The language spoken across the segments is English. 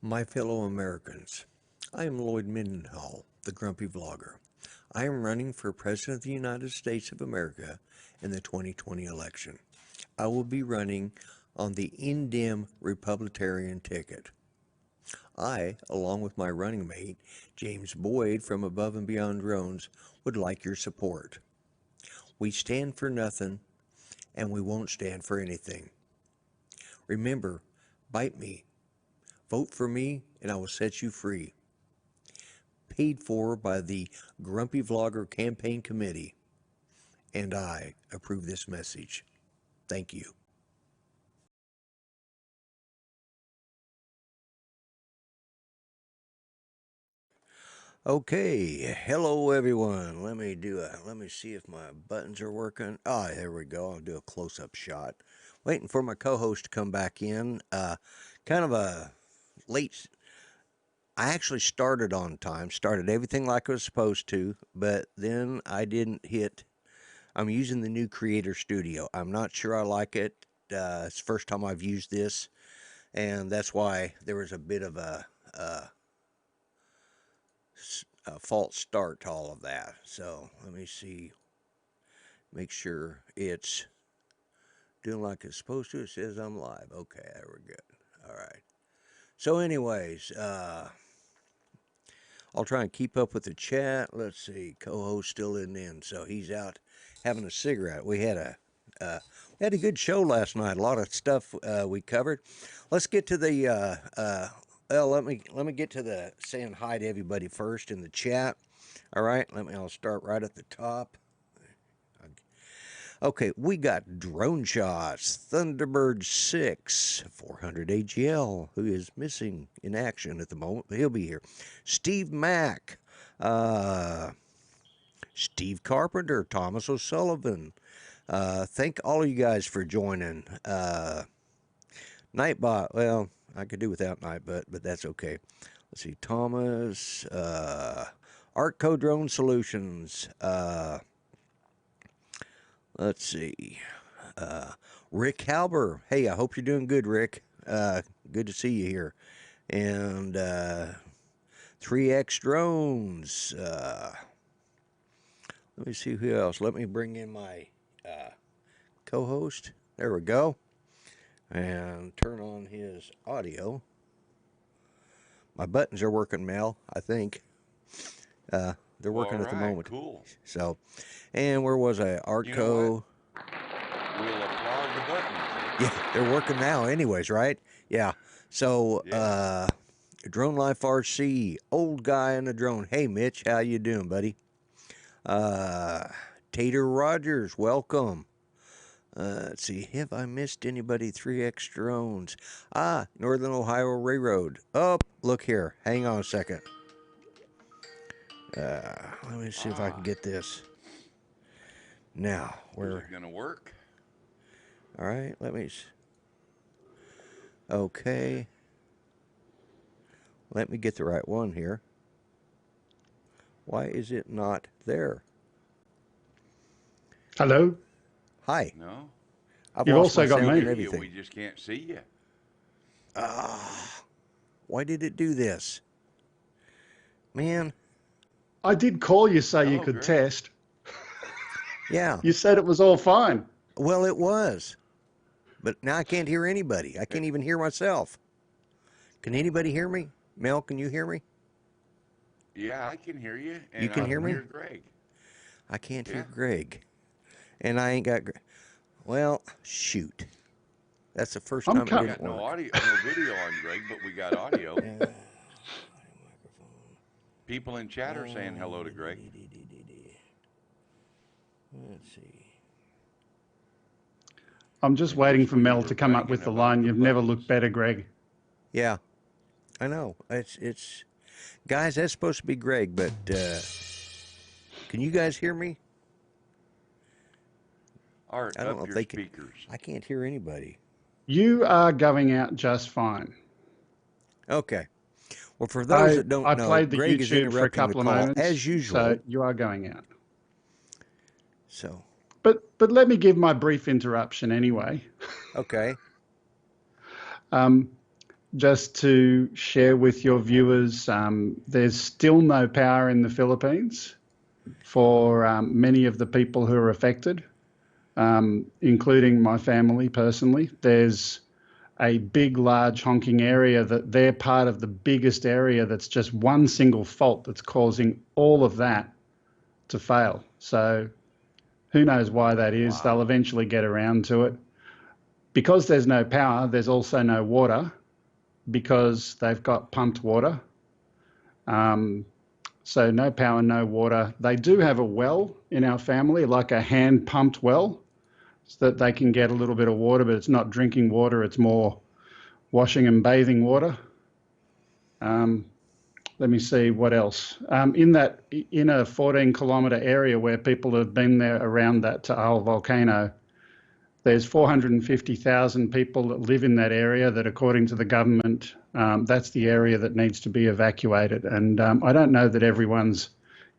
My fellow Americans, I am Lloyd Mendenhall, the Grumpy Vlogger. I am running for President of the United States of America in the 2020 election. I will be running on the Indem Republican ticket. I, along with my running mate, James Boyd from Above and Beyond Drones, would like your support. We stand for nothing, and we won't stand for anything. Remember, bite me. Vote for me, and I will set you free. Paid for by the Grumpy Vlogger Campaign Committee, and I approve this message. Thank you. Okay, hello everyone. Let me see if my buttons are working. Ah, there we go. I'll do a close-up shot. Waiting for my co-host to come back in. Kind of a late. I actually started on time, started everything like I was supposed to, but then I didn't hit. I'm using the new Creator Studio. I'm not sure I like it. It's the first time I've used this, and that's why there was a bit of a false start to all of that. So let me see, make sure it's doing like it's supposed to. It says I'm live. Okay, there we're good. All right. So anyways, I'll try and keep up with the chat. Let's see, co-host still isn't in, so he's out having a cigarette. We had a good show last night. A lot of stuff we covered. Let's get to the well. Let me get to the saying hi to everybody first in the chat. All right. I'll start right at the top. Okay, we got Drone Shots, Thunderbird 6, 400 AGL, who is missing in action at the moment, but he'll be here. Steve Mack, Steve Carpenter, Thomas O'Sullivan. Thank all of you guys for joining. Nightbot, well, I could do without Nightbot, but that's okay. Let's see, Thomas, Artco Drone Solutions, let's see. Rick Halber. Hey, I hope you're doing good, Rick. Good to see you here. And 3X Drones. Let me see who else. Let me bring in my co-host. There we go. And turn on his audio. My buttons are working, Mel, I think. They're working at the moment. Cool. So, and where was I? Artco. You know what? We'll applaud the buttons. Yeah, they're working now anyways, right? Yeah. So, Drone Life RC, old guy in the drone. Hey, Mitch, how you doing, buddy? Tater Rogers, welcome. Let's see, have I missed anybody? 3X Drones. Northern Ohio Railroad. Oh, look here. Hang on a second. Let me see if I can get this. Now, where? Is it going to work? All right, okay. Let me get the right one here. Why is it not there? Hello? Hi. No. You've also got me. We just can't see you. Why did it do this? Man. I did call you so you could test. Yeah. You said it was all fine. Well, it was. But now I can't hear anybody. I can't even hear myself. Can anybody hear me? Mel, can you hear me? Yeah, I can hear you. And you can hear me? Hear Greg. I can't hear Greg. And I ain't got Greg. Well, shoot. That's the first time it didn't work. No audio, no video on Greg, but we got audio. People in chat are saying hello to Greg. Let's see. I'm just waiting for Mel to come up with the line, "You've never looked better, Greg." Yeah, I know. It's guys, that's supposed to be Greg, but can you guys hear me? Art, I don't know if they can. I can't hear anybody. You are going out just fine. Okay. Well, for those that don't know, I played the Greg YouTube for a couple of moments, as usual. So you are going out. So. But let me give my brief interruption anyway. Okay. just to share with your viewers, there's still no power in the Philippines for many of the people who are affected, including my family personally. There's a big, large honking area that they're part of the biggest area that's just one single fault that's causing all of that to fail. So who knows why that is? Wow. They'll eventually get around to it. Because there's no power, there's also no water because they've got pumped water. So no power, no water. They do have a well in our family, like a hand-pumped well, so that they can get a little bit of water, but it's not drinking water. It's more washing and bathing water. Let me see what else. In a 14-kilometre area where people have been there around that Taal volcano, there's 450,000 people that live in that area that, according to the government, that's the area that needs to be evacuated. And I don't know that everyone's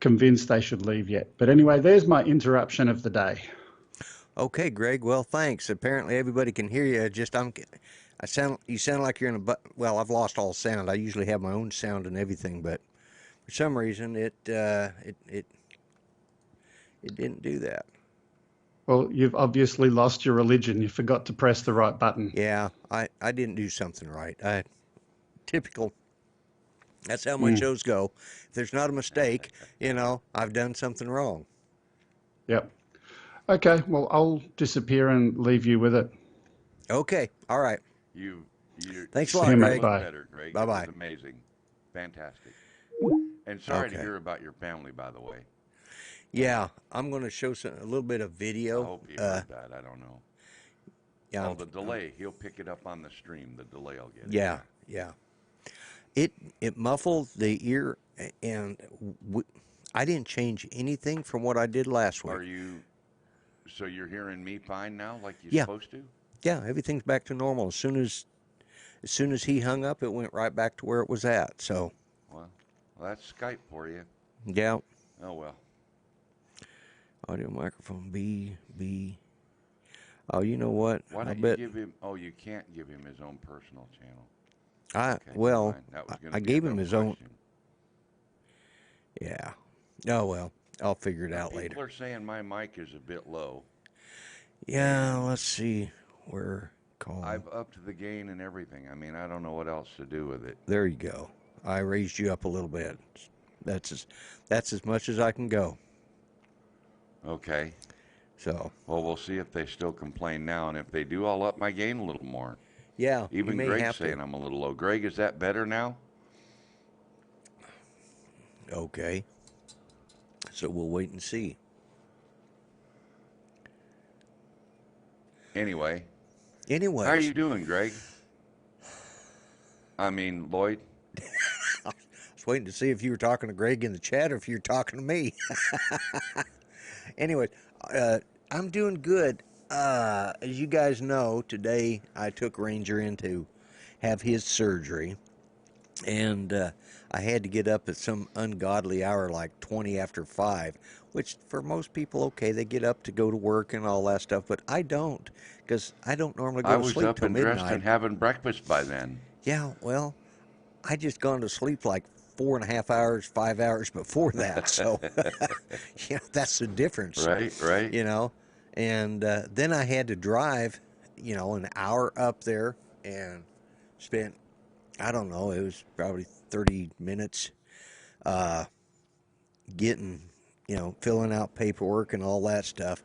convinced they should leave yet. But anyway, there's my interruption of the day. Okay, Greg. Well, thanks. Apparently, everybody can hear you. You sound like you're in a. Well, I've lost all sound. I usually have my own sound and everything, but for some reason, it didn't do that. Well, you've obviously lost your religion. You forgot to press the right button. Yeah, I didn't do something right. Typical. That's how my shows go. If there's not a mistake, I've done something wrong. Yep. Okay, well, I'll disappear and leave you with it. Okay, all right. You Thanks a See lot, you, mate. Greg. Bye. better, Greg. Bye-bye. It was amazing. Fantastic. And sorry to Okay. hear about your family, by the way. Yeah, I'm going to show a little bit of video. I hope you heard that. I don't know. Yeah, Oh, the delay. He'll pick it up on the stream. The delay will get it. Yeah. It muffled the ear, and I didn't change anything from what I did last week. So you're hearing me fine now, like you're supposed to? Yeah, everything's back to normal. As soon as he hung up, it went right back to where it was at. So. Well, that's Skype for you. Yeah. Oh, well. Audio microphone B. Oh, you know what? Why don't you give him? Oh, you can't give him his own personal channel. Okay, well, that was gonna I be gave a him dumb his own. question. Yeah. Oh well, I'll figure it out People later. are saying my mic is a bit low. Yeah. Let's see. Where call. I've upped the gain and everything. I mean, I don't know what else to do with it. There you go. I raised you up a little bit. That's as much as I can go. Okay. So. Well, we'll see if they still complain now, and if they do, I'll up my gain a little more. Yeah. Even you may Greg's have saying to. I'm a little low. Greg, is that better now? Okay. So we'll wait and see. Anyway. How are you doing, Greg? I mean, Lloyd? I was waiting to see if you were talking to Greg in the chat or if you were talking to me. Anyway, I'm doing good. As you guys know, today I took Ranger in to have his surgery. And I had to get up at some ungodly hour, like 20 after 5, which for most people, okay, they get up to go to work and all that stuff. But I don't, because I don't normally go to sleep till midnight. I was up and dressed and having breakfast by then. Yeah, well, I just gone to sleep like 4.5 hours, 5 hours before that. So, that's the difference. Right. And then I had to drive, an hour up there and spent, I don't know, it was probably 30 minutes getting, filling out paperwork and all that stuff.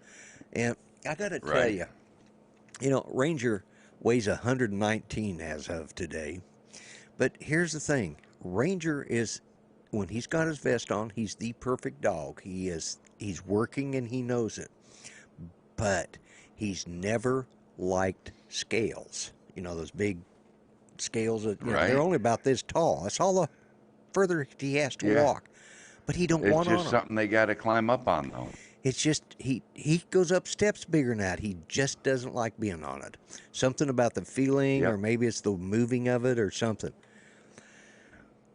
And I got to tell you, Ranger weighs 119 as of today. But here's the thing. Ranger is, when he's got his vest on, he's the perfect dog. He's working and he knows it. But he's never liked scales. Those big scales that they're only about this tall. That's all the further he has to walk. But he don't want on them. It's just something they got to climb up on, though. It's just he goes up steps bigger than that. He just doesn't like being on it. Something about the feeling, or maybe it's the moving of it, or something.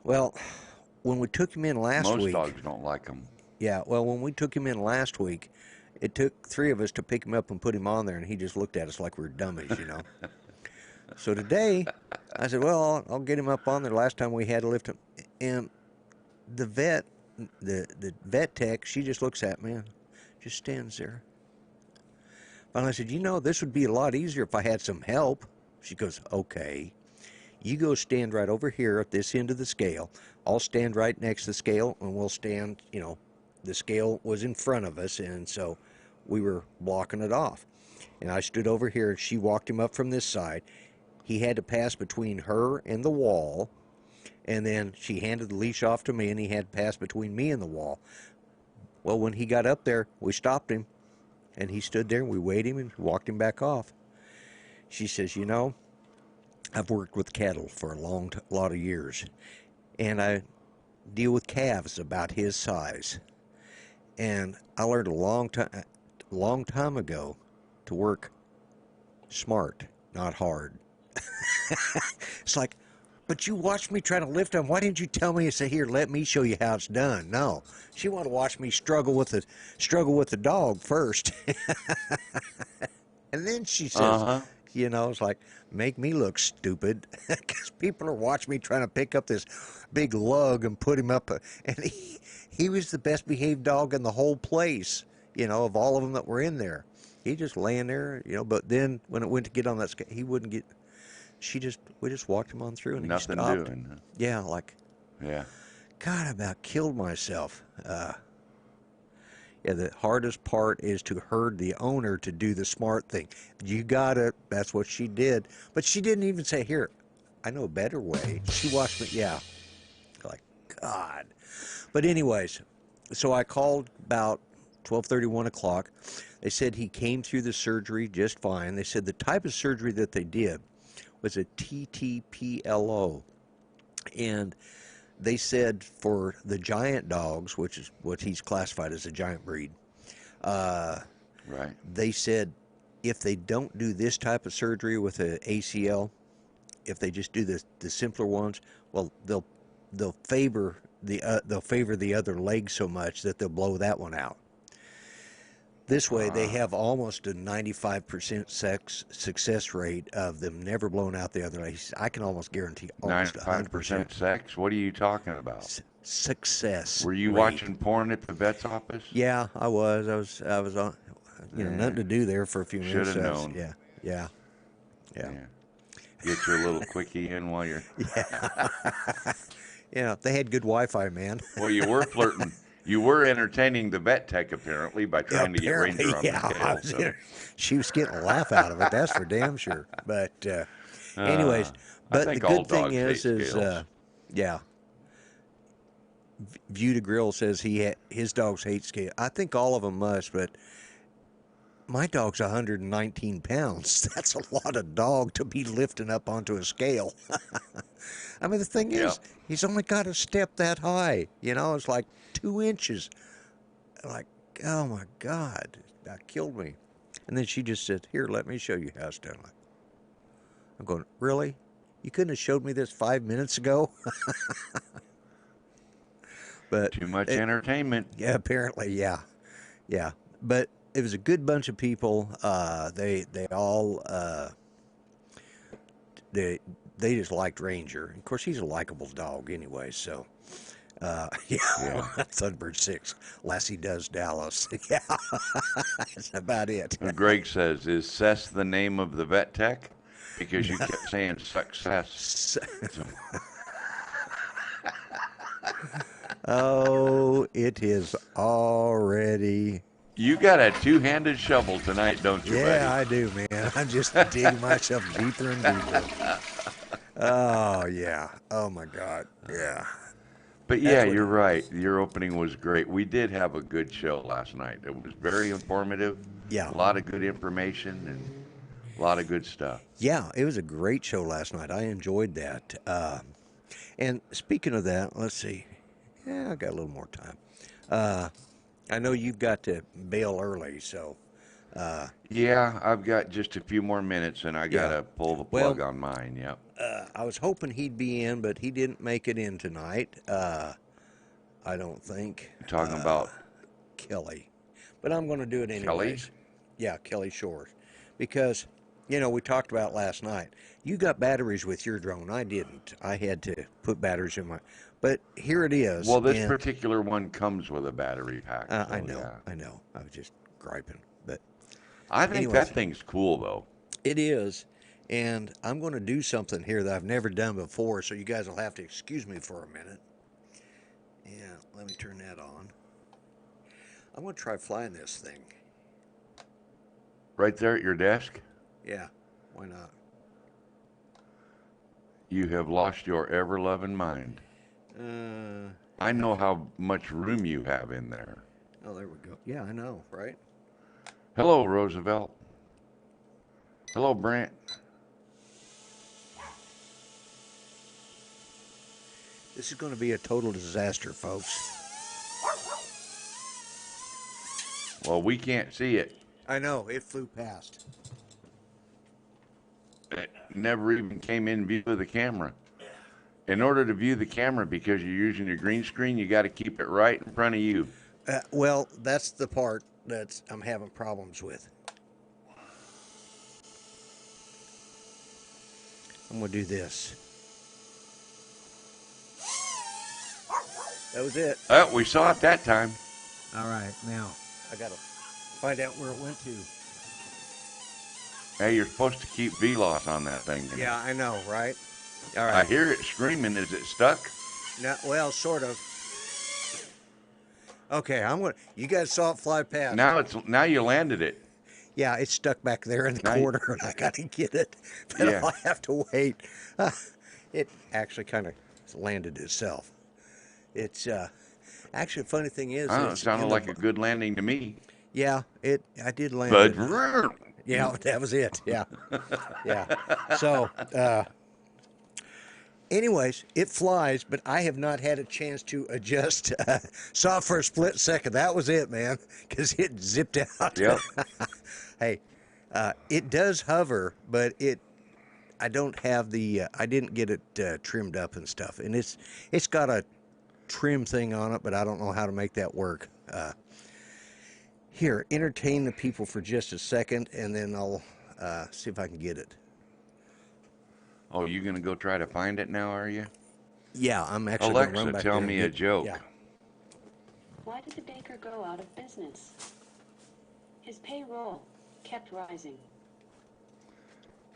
Well, when we took him in last week, most dogs don't like them. Yeah, well, when we took him in last week, it took 3 of us to pick him up and put him on there, and he just looked at us like we were dummies, So today, I said, well, I'll get him up on there. Last time we had to lift him. And the vet tech, she just looks at me and just stands there. And I said, this would be a lot easier if I had some help. She goes, okay. You go stand right over here at this end of the scale. I'll stand right next to the scale, and we'll stand, the scale was in front of us, and so we were blocking it off. And I stood over here, and she walked him up from this side. He had to pass between her and the wall, and then she handed the leash off to me, and he had to pass between me and the wall. Well, when he got up there, we stopped him, and he stood there, and we weighed him and walked him back off. She says, I've worked with cattle for a lot of years, and I deal with calves about his size. And I learned a long time ago to work smart, not hard. It's like, but you watched me try to lift him. Why didn't you tell me to say, here, let me show you how it's done? No, she wanted to watch me struggle with the dog first, and then she says, it's like, make me look stupid, because people are watching me trying to pick up this big lug and put him up. And he was the best behaved dog in the whole place, of all of them that were in there. He just laying there, but then when it went to get on that scale, he wouldn't get. We just walked him on through, and Nothing he stopped. doing. Huh? Yeah, Yeah. God, I about killed myself. Yeah, the hardest part is to herd the owner to do the smart thing. You got it. That's what she did. But she didn't even say, here, I know a better way. She watched me. Yeah. Like, God. But anyways, so I called about 12:30, 1 o'clock. They said he came through the surgery just fine. They said the type of surgery that they did was a TTPLO. And they said for the giant dogs, which is what he's classified as a giant breed, Right. they said if they don't do this type of surgery with an ACL, if they just do the simpler ones, well, they'll favor the other leg so much that they'll blow that one out. This way, they have almost a 95% success rate of them never blowing out the other leg. I can almost guarantee almost 95% sex? What are you talking about? Success. Were you rate. Watching porn at the vet's office? Yeah, I was. I was on. Nothing to do there for a few minutes. Should have known. Yeah. Get your little quickie in while you're. Yeah, they had good Wi-Fi, man. Well, you were flirting. You were entertaining the vet tech apparently by trying to get Ranger on the tail. She was getting a laugh out of it. That's for damn sure. But anyways, but the good thing is View to Grill says his dogs hate scale. I think all of them must, but my dog's 119 pounds. That's a lot of dog to be lifting up onto a scale. I mean, the thing is, he's only got to step that high. It's like 2 inches. Like, oh my God, that killed me. And then she just said, here, let me show you how it's done. I'm going, really? You couldn't have showed me this 5 minutes ago? But too much entertainment. Yeah, apparently, yeah. But it was a good bunch of people. They all they just liked Ranger. Of course, he's a likable dog anyway. So, Thunderbird 6, Lassie does Dallas. Yeah, that's about it. Greg says, "Is Sess the name of the vet tech?" Because you kept saying success. Oh, it is already. You got a two-handed shovel tonight, don't you, buddy? Yeah, I do, man. I'm just digging myself deeper and deeper. Oh, yeah. Oh, my God. Yeah. But yeah, you're right. Your opening was great. We did have a good show last night. It was very informative. Yeah. A lot of good information and a lot of good stuff. Yeah, it was a great show last night. I enjoyed that. And speaking of that, let's see. Yeah, I got a little more time. I know you've got to bail early, so. Yeah, I've got just a few more minutes, and I got to pull the plug on mine, yep. I was hoping he'd be in, but he didn't make it in tonight, I don't think. You're talking about? Kelly. But I'm going to do it anyways. Kelly? Yeah, Kelly Shores. Because we talked about last night. You got batteries with your drone. I didn't. I had to put batteries in my. But here it is. Well, this and, particular one comes with a battery pack. So, I know. yeah. I know. I was just griping. But I think anyways, that thing's cool, though. it is. And I'm going to do something here that I've never done before, so you guys will have to excuse me for a minute. Yeah, let me turn that on. I'm going to try flying this thing. Right there at your desk? Yeah, why not? You have lost your ever-loving mind. I know how much room you have in there. Oh, there we go. Yeah, I know, right? Hello, Roosevelt. Hello, Brant. This is going to be a total disaster, folks. Well, we can't see it. I know, it flew past. It never even came in view of the camera. In order to view the camera, because you're using your green screen, you got to keep it right in front of you. Well, that's the part that I'm having problems with. I'm going to do this. That was it. Oh, we saw it that time. All right, now I got to find out where it went to. Hey, you're supposed to keep VLOS on that thing. Yeah, I know, right? All right. I hear it screaming. Is it stuck? No, well, sort of. Okay, you guys saw it fly past. Now you landed it. Yeah, it's stuck back there in the corner, and I got to get it. But Yeah. I'll have to wait. It actually kind of landed itself. It's actually, the funny thing is, It sounded like a good landing to me. Yeah, I did land. But yeah, that was it. Yeah, yeah. So, anyways, it flies, but I have not had a chance to adjust. Saw it for a split second. That was it, man, because it zipped out. Yep. Hey, it does hover, but I don't have I didn't get it trimmed up and stuff, and it's got a trim thing on it, but I don't know how to make that work. Here, entertain the people for just a second, and then I'll see if I can get it. Oh, you gonna go try to find it now, are you? Yeah, I'm actually gonna run Alexa, back tell there me and a joke. Yeah. Why did the baker go out of business? His payroll kept rising.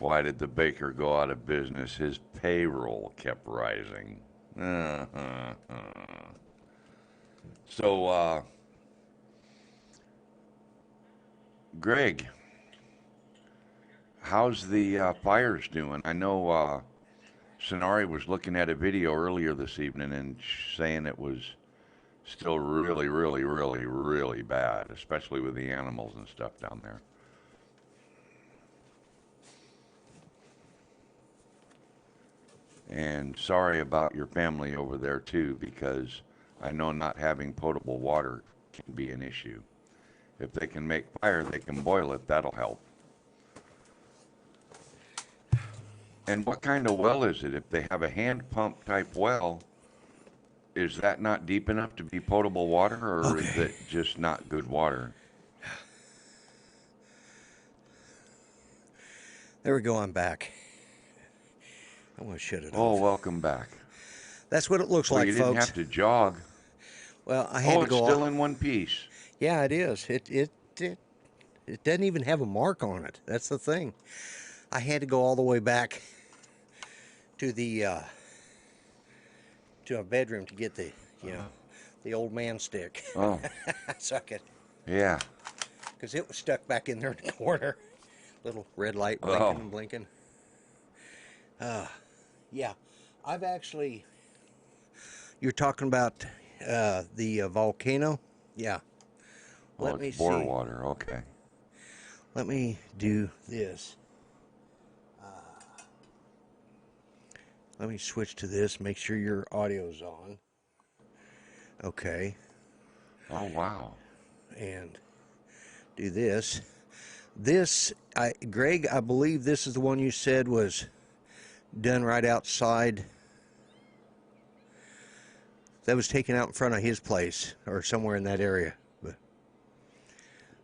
Why did the baker go out of business? His payroll kept rising. So, Greg, how's the fires doing? I know Sonari was looking at a video earlier this evening and saying it was still really, really, really, really bad, especially with the animals and stuff down there. And sorry about your family over there too, because I know not having potable water can be an issue. If they can make fire, they can boil it, that'll help. And what kind of well is it? If they have a hand pump type well, is that not deep enough to be potable water, or is it just not good water? There we go. I'm back. I'm going to shut it off. Oh, welcome back. That's what it looks Well, like, you folks. didn't have to jog. Well, I had to go it's still off. in one piece. Yeah, it is. It doesn't even have a mark on it. That's the thing. I had to go all the way back to to a bedroom to get the old man stick. Oh. So I could. Yeah. Because it was stuck back in there in the corner. Little red light blinking and blinking. Yeah, I've actually. You're talking about the volcano? Yeah. Let me see. Bore water. Okay. Let me do this. Let me switch to this. Make sure your audio's on. Okay. Oh, wow. And do this. Greg, I believe this is the one you said was done right outside. That was taken out in front of his place or somewhere in that area.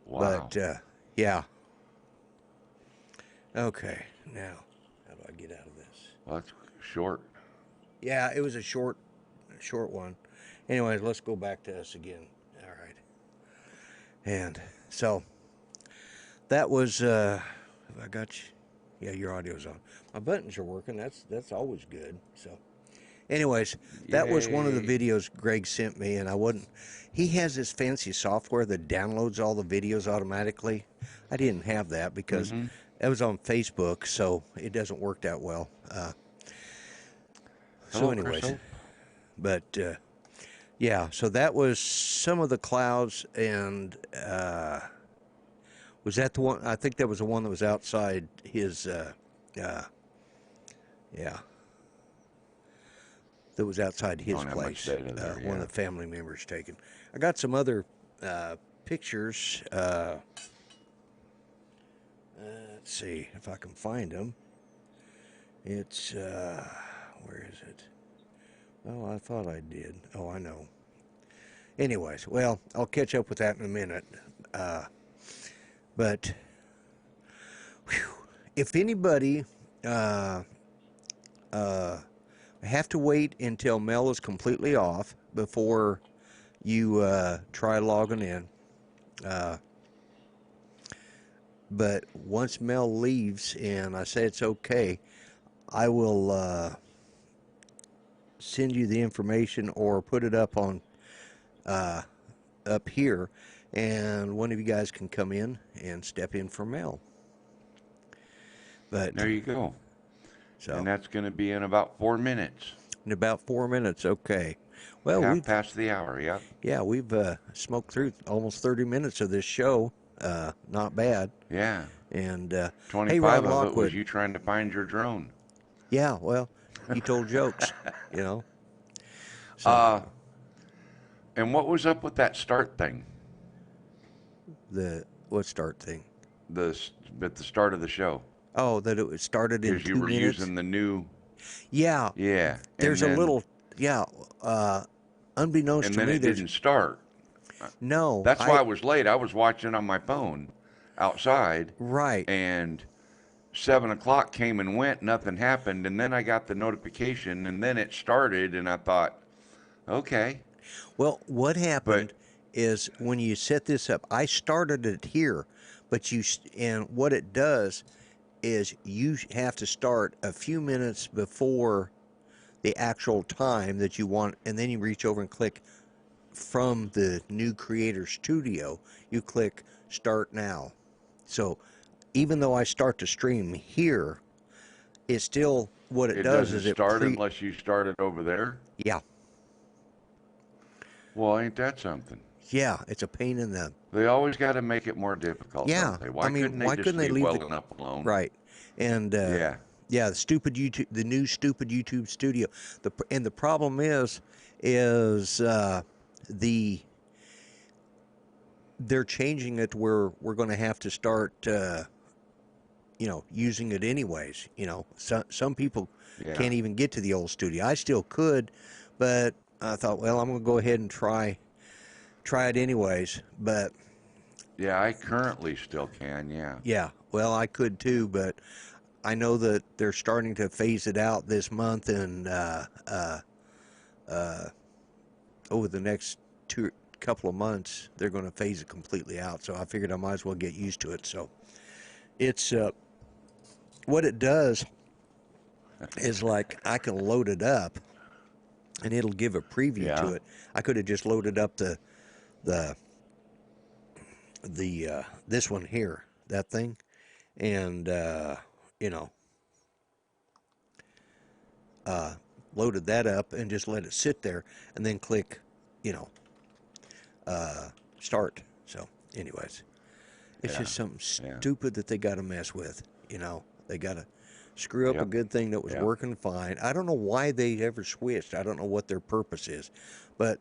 Wow. But yeah. Okay, now, how do I get out of this? Well, that's short. Yeah, it was a short one. Anyways, let's go back to us again. All right. And so that was, have I got you? Yeah, your audio's on. My buttons are working. That's always good. So, anyways, that was one of the Yay. videos Greg sent me, and I wasn't. He has this fancy software that downloads all the videos automatically. I didn't have that because that was on Facebook, so it doesn't work that well. So, Hello, anyways, Chriso. but yeah, so that was some of the clouds, and was that the one? I think that was the one that was outside his. Yeah, that was outside his Don't have much place. data there, One yeah. of the family members taken. I got some other pictures. Let's see if I can find them. It's where is it? Oh, I thought I did. Oh, I know. Anyways, well, I'll catch up with that in a minute. But whew, if anybody have to wait until Mel is completely off before you try logging in. But once Mel leaves and I say it's okay, I will send you the information or put it up on up here, and one of you guys can come in and step in for Mel. But There you go. so And that's going to be in about 4 minutes. in about 4 minutes, okay. Well, Half past the hour, yep. we've smoked through almost 30 minutes of this show. Not bad. Yeah. And 25 hey, Ron of it was Lockwood. you trying to find your drone. Yeah, well, you told jokes, you know. So And what was up with that start thing? the what start thing? At the start of the show. Oh, that it started in Because you 2 were minutes. using the new, Yeah, yeah. there's and a then, little. Yeah, unbeknownst And to then me, it there's didn't start. no. That's why I was late. I was watching on my phone outside, Right. and 7 o'clock came and went, nothing happened, and then I got the notification, and then it started, and I thought, okay, Well, what but happened is when you set this up, I started it here, but and what it does is you have to start a few minutes before the actual time that you want, and then you reach over and click from the new creator studio, you click start now. So even though I start the stream here, it's still what it it does doesn't is it start unless you start it over there. yeah. Well, ain't that something? Yeah, it's a pain in the They always got to make it more difficult, yeah. don't they? I Why mean, couldn't they why just couldn't they leave leave well the enough alone? right? And Yeah. yeah, the new stupid YouTube studio. The problem is the they're changing it to where we're going to have to start using it anyways. Some people Yeah. can't even get to the old studio. I still could, but I thought, well, I'm going to go ahead and try it anyways. But Yeah, I currently still can, yeah. yeah, well, I could too, but I know that they're starting to phase it out this month, and over the next couple of months, they're going to phase it completely out. So I figured I might as well get used to it. So it's what it does is like I can load it up, and it'll give a preview to Yeah. it. I could have just loaded up the this one here, that thing, and loaded that up and just let it sit there, and then click, you know, start. So, anyways, it's Yeah. just something Yeah. stupid that they got to mess with. They got to screw up a Yep. good thing that was Yep. working fine. I don't know why they ever switched. I don't know what their purpose is, but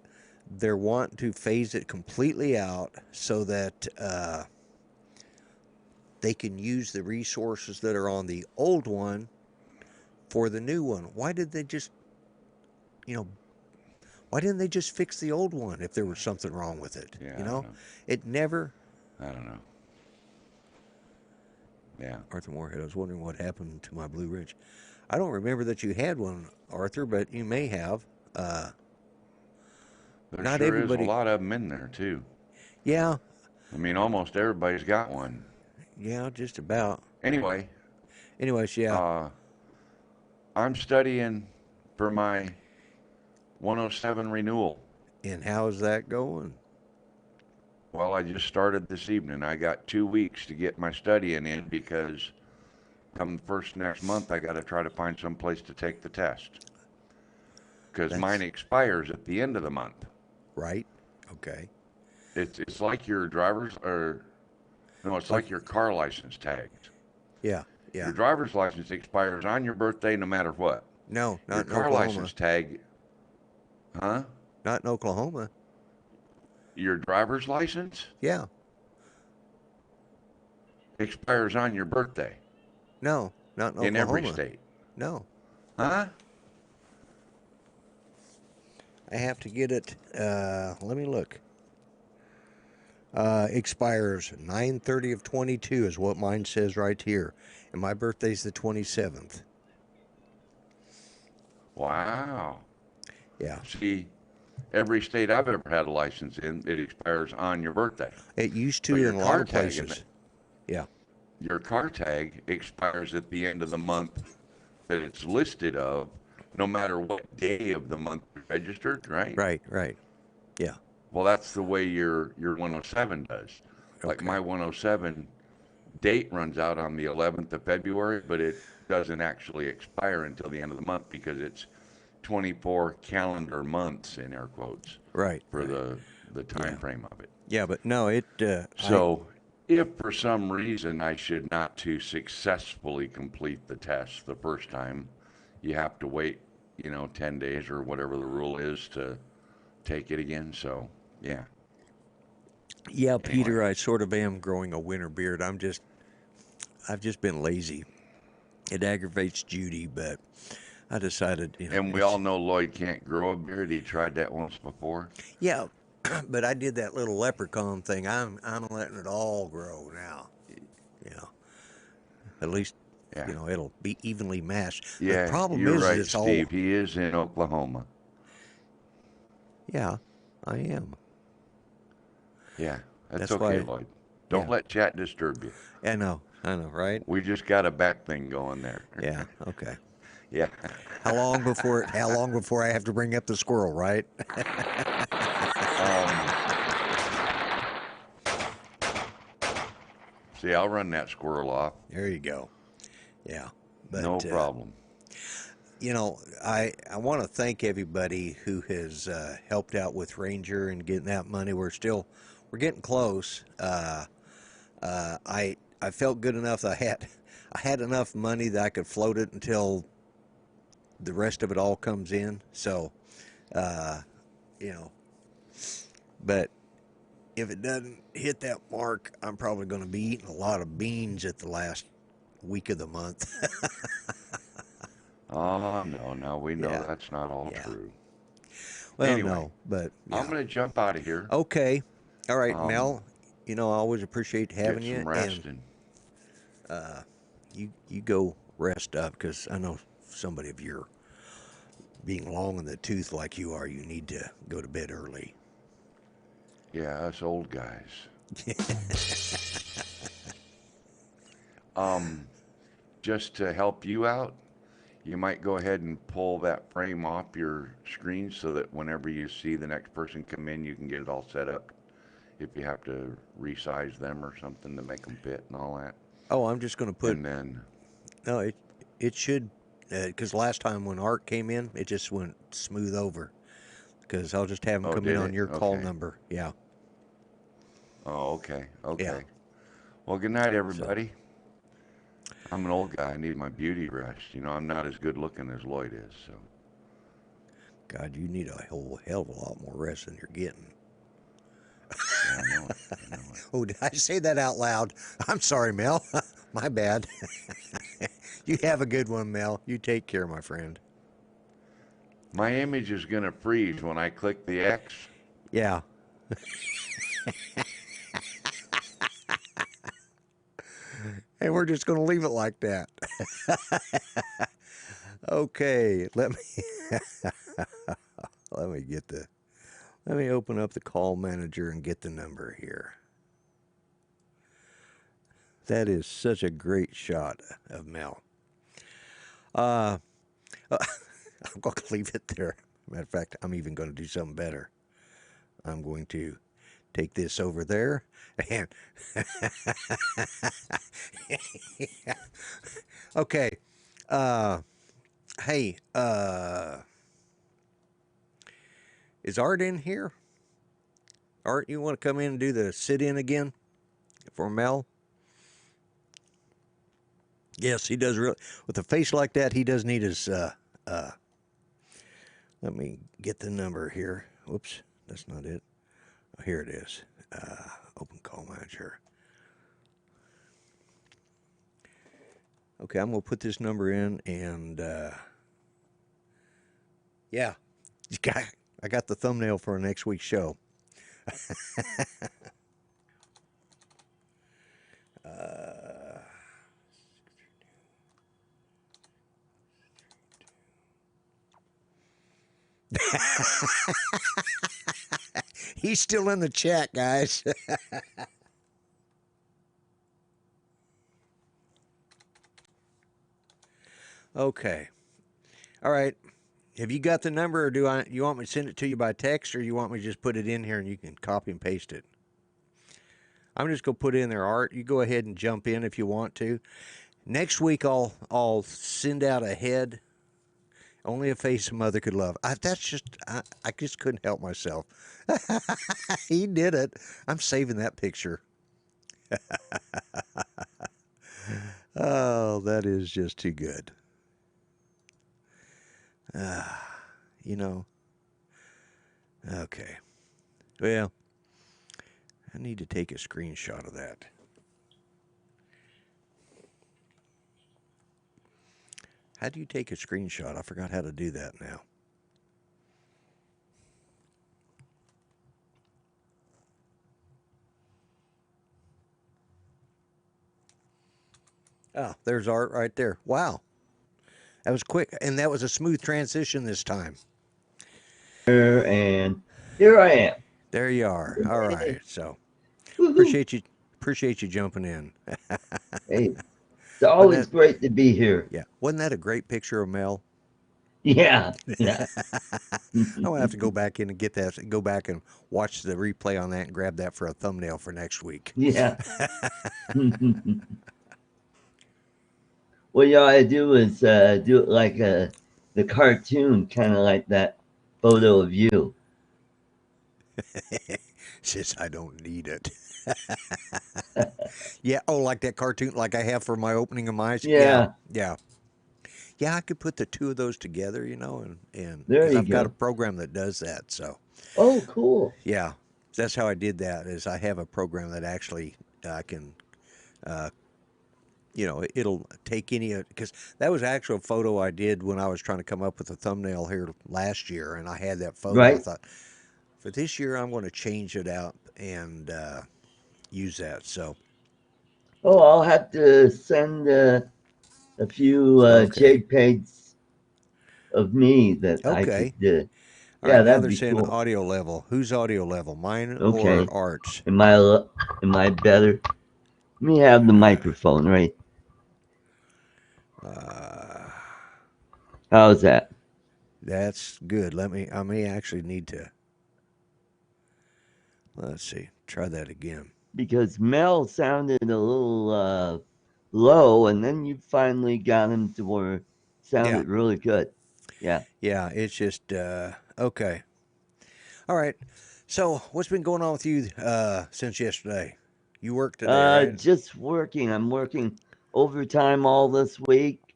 they're wanting to phase it completely out so that they can use the resources that are on the old one for the new one. Why did they just, why didn't they just fix the old one if there was something wrong with it? Yeah, I don't know. It never. I don't know. Yeah. Arthur Moorhead. I was wondering what happened to my Blue Ridge. I don't remember that you had one, Arthur, but you may have. There Not sure is a everybody. lot of them in there, too. Yeah, I mean, almost everybody's got one. yeah, just about. Anyway, Anyways, yeah. uh, I'm studying for my 107 renewal. And how's that going? Well, I just started this evening. I got 2 weeks to get my studying in because come the first next month, I got to try to find some place to take the test. Because mine That's expires at the end of the month. right. Okay. It's like your driver's, or no, it's Like, like your car license tags. yeah, Your yeah. driver's license expires on your birthday no matter what. No, Your not in car license Oklahoma. tag, huh? Not in Oklahoma. Your driver's license Yeah. expires on your birthday No, not in in every Oklahoma. state. No. Huh? I have to get it. Let me look. Expires 9/30 of 22 is what mine says right here. And my birthday's the 27th. Wow. Yeah. See, every state I've ever had a license in, it expires on your birthday. It used But to your in a lot car of tag, places. Yeah. your car tag expires at the end of the month that it's listed of, no matter what day of the month you registered, right? Right, right. Yeah. Well, that's the way your 107 does. Like Okay. my 107 date runs out on the 11th of February, but it doesn't actually expire until the end of the month because it's 24 calendar months in air quotes Right, for right. the time Yeah. frame of it. Yeah, but no, So, if for some reason I should not to successfully complete the test the first time, you have to wait, 10 days or whatever the rule is to take it again. So, yeah. yeah, Anyway, Peter, I sort of am growing a winter beard. I've just been lazy. It aggravates Judy, but I decided, and we all know Lloyd can't grow a beard. He tried that once before. yeah, but I did that little leprechaun thing. I'm letting it all grow now. You know, at least, Yeah. it'll be evenly matched. The Yeah, problem you're is right, it's all, Steve. He is in Oklahoma. yeah, I am. Yeah, that's That's okay, why, Lloyd. Don't yeah, let chat disturb you. I know, right? We just got a back thing going there. Yeah, okay. Yeah. How long before I have to bring up the squirrel, right? Um, see, I'll run that squirrel off. There you go. Yeah. No But, problem. I want to thank everybody who has helped out with Ranger and getting that money. We're getting close. I felt good enough that I had enough money that I could float it until the rest of it all comes in. So, uh, you know, but if it doesn't hit that mark, I'm probably going to be eating a lot of beans at the last week of the month. Oh, no, we know Yeah. that's not all Yeah. true. Well, Anyway, no, but I'm yeah. going to jump out of here, Okay. All right, um, Mel. I always appreciate get having you, some and rest, and you go rest up because I know somebody of your being long in the tooth like you are, you need to go to bed early. yeah, us old guys. Um, just to help you out, you might go ahead and pull that frame off your screen so that whenever you see the next person come in, you can get it all set up. If you have to resize them or something to make them fit and all that. Oh, I'm just going to put And then, no. It should because last time when Art came in, it just went smooth over. Because I'll just have him oh, come in did on it? your call Okay. number. Yeah, Oh, okay. yeah. Okay. Well, good night, So everybody. I'm an old guy. I need my beauty rest. I'm not as good looking as Lloyd is. So, God, you need a whole hell of a lot more rest than you're getting. yeah, I know it. I know it. Oh, did I say that out loud? I'm sorry, Mel. My bad. You have a good one, Mel. You take care, my friend. My image is going to freeze when I click the X. Yeah. Hey, And we're just going to leave it like that. Okay, let me let me open up the call manager and get the number here. That is such a great shot of Mel. I'm going to leave it there. Matter of fact, I'm even going to do something better. I'm going to take this over there and okay. Hey, is Art in here? Art, you want to come in and do the sit-in again for Mel? Yes, he does. Really, with a face like that, he does need his. Let me get the number here. Whoops, that's not it. Oh, here it is. Open call manager. Okay, I'm gonna put this number in, and yeah, I got the thumbnail for next week's show. He's still in the chat, guys. Okay. All right. Have you got the number, or you want me to send it to you by text, or you want me to just put it in here and you can copy and paste it? I'm just gonna put it in there, Art. You go ahead and jump in if you want to. Next week I'll send out a head. Only a face a mother could love. I just couldn't help myself. He did it. I'm saving that picture. Oh, that is just too good. You know. Okay. Well, I need to take a screenshot of that. How do you take a screenshot? I forgot how to do that now. Oh, there's Art right there. Wow. That was quick, and that was a smooth transition this time. And here I am. There you are. All right. So Woo-hoo. appreciate you jumping in. Hey, it's always great to be here. Yeah. Wasn't that a great picture of Mel? Yeah, yeah. I'm gonna have to go back in and get that. Go back and watch the replay on that and grab that for a thumbnail for next week. Yeah. What you ought to do is do it like the cartoon, kind of like that photo of you. Says I don't need it. Yeah. Oh, like that cartoon, like I have for my opening of my eyes. Yeah. Yeah. Yeah, I could put the two of those together, and There because you I've got a go. program that does that. So Oh, cool. yeah, that's how I did that. Is I have a program that actually I can, it'll take any because that was actually a photo I did when I was trying to come up with a thumbnail here last year, and I had that photo. I Right. thought for this year I'm going to change it out and use that. So Oh, I'll have to send a few okay, JPEGs of me that I okay. could. All Yeah, right, now that'd they're be saying cool. audio level. Whose audio level? Mine or Okay. Art's? Am I better? Let me have the microphone, right? Uh, How's that? that's good. I may actually need to, let's see, try that again. Because Mel sounded a little low, and then you finally got him to where it Yeah, sounded really good. Yeah. yeah, it's just, okay. All right. So, what's been going on with you since yesterday? You work today, right? Just working. I'm working overtime all this week.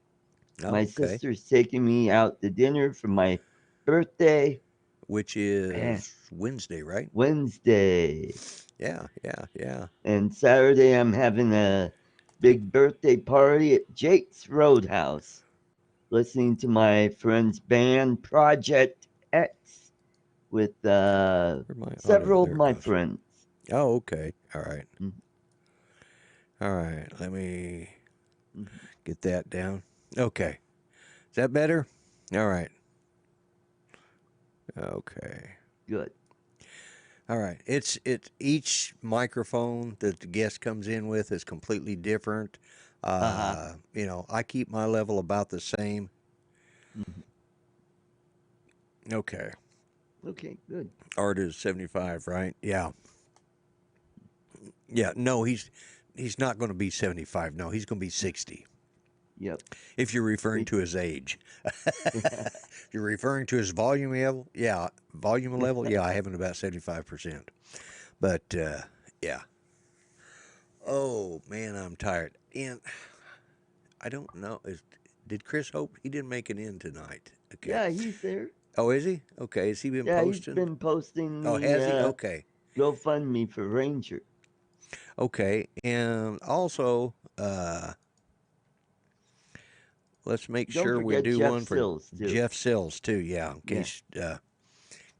Oh, My okay. sister's taking me out to dinner for my birthday. Which is Wednesday, right? Wednesday. Yeah, yeah, yeah. And Saturday, I'm having a big birthday party at Jake's Roadhouse, listening to my friend's band Project X with Where'd my audio? several of There it my goes. friends. Oh, okay. All right. Mhm. All right. Let me Mhm. Get that down. Okay. Is that better? All right. Okay. Good. All right. It's each microphone that the guest comes in with is completely different. Uh-huh. I keep my level about the same. Mhm. Okay. Okay, good. Art is 75, right? Yeah. Yeah. No, he's not going to be 75. No, he's going to be 60. Yep. If you're referring Great. to his age. If you're referring to his volume level, yeah, I have him about 75%. But yeah. Oh man, I'm tired. And I don't know. Did Chris Hope? He didn't make it in tonight. Okay. Yeah, he's there. Oh, is he? Okay. Has he been Yeah, he's posting? been posting Oh, has he? the Okay. GoFundMe for Ranger. Okay. And also, let's make Don't sure we forget do Jeff one for Sills too. Jeff Sills too. Yeah. Yeah. In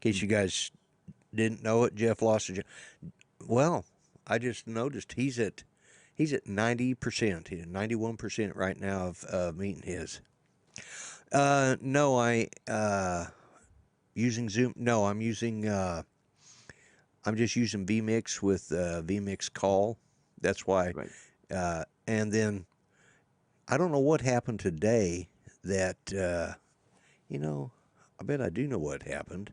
case you guys didn't know it, Jeff lost a job. Well, I just noticed he's at 90%, 91% right now of meeting his. No, I using Zoom. No, I'm just using vMix with vMix call. That's why. Right. And then I don't know what happened today. That I bet I do know what happened.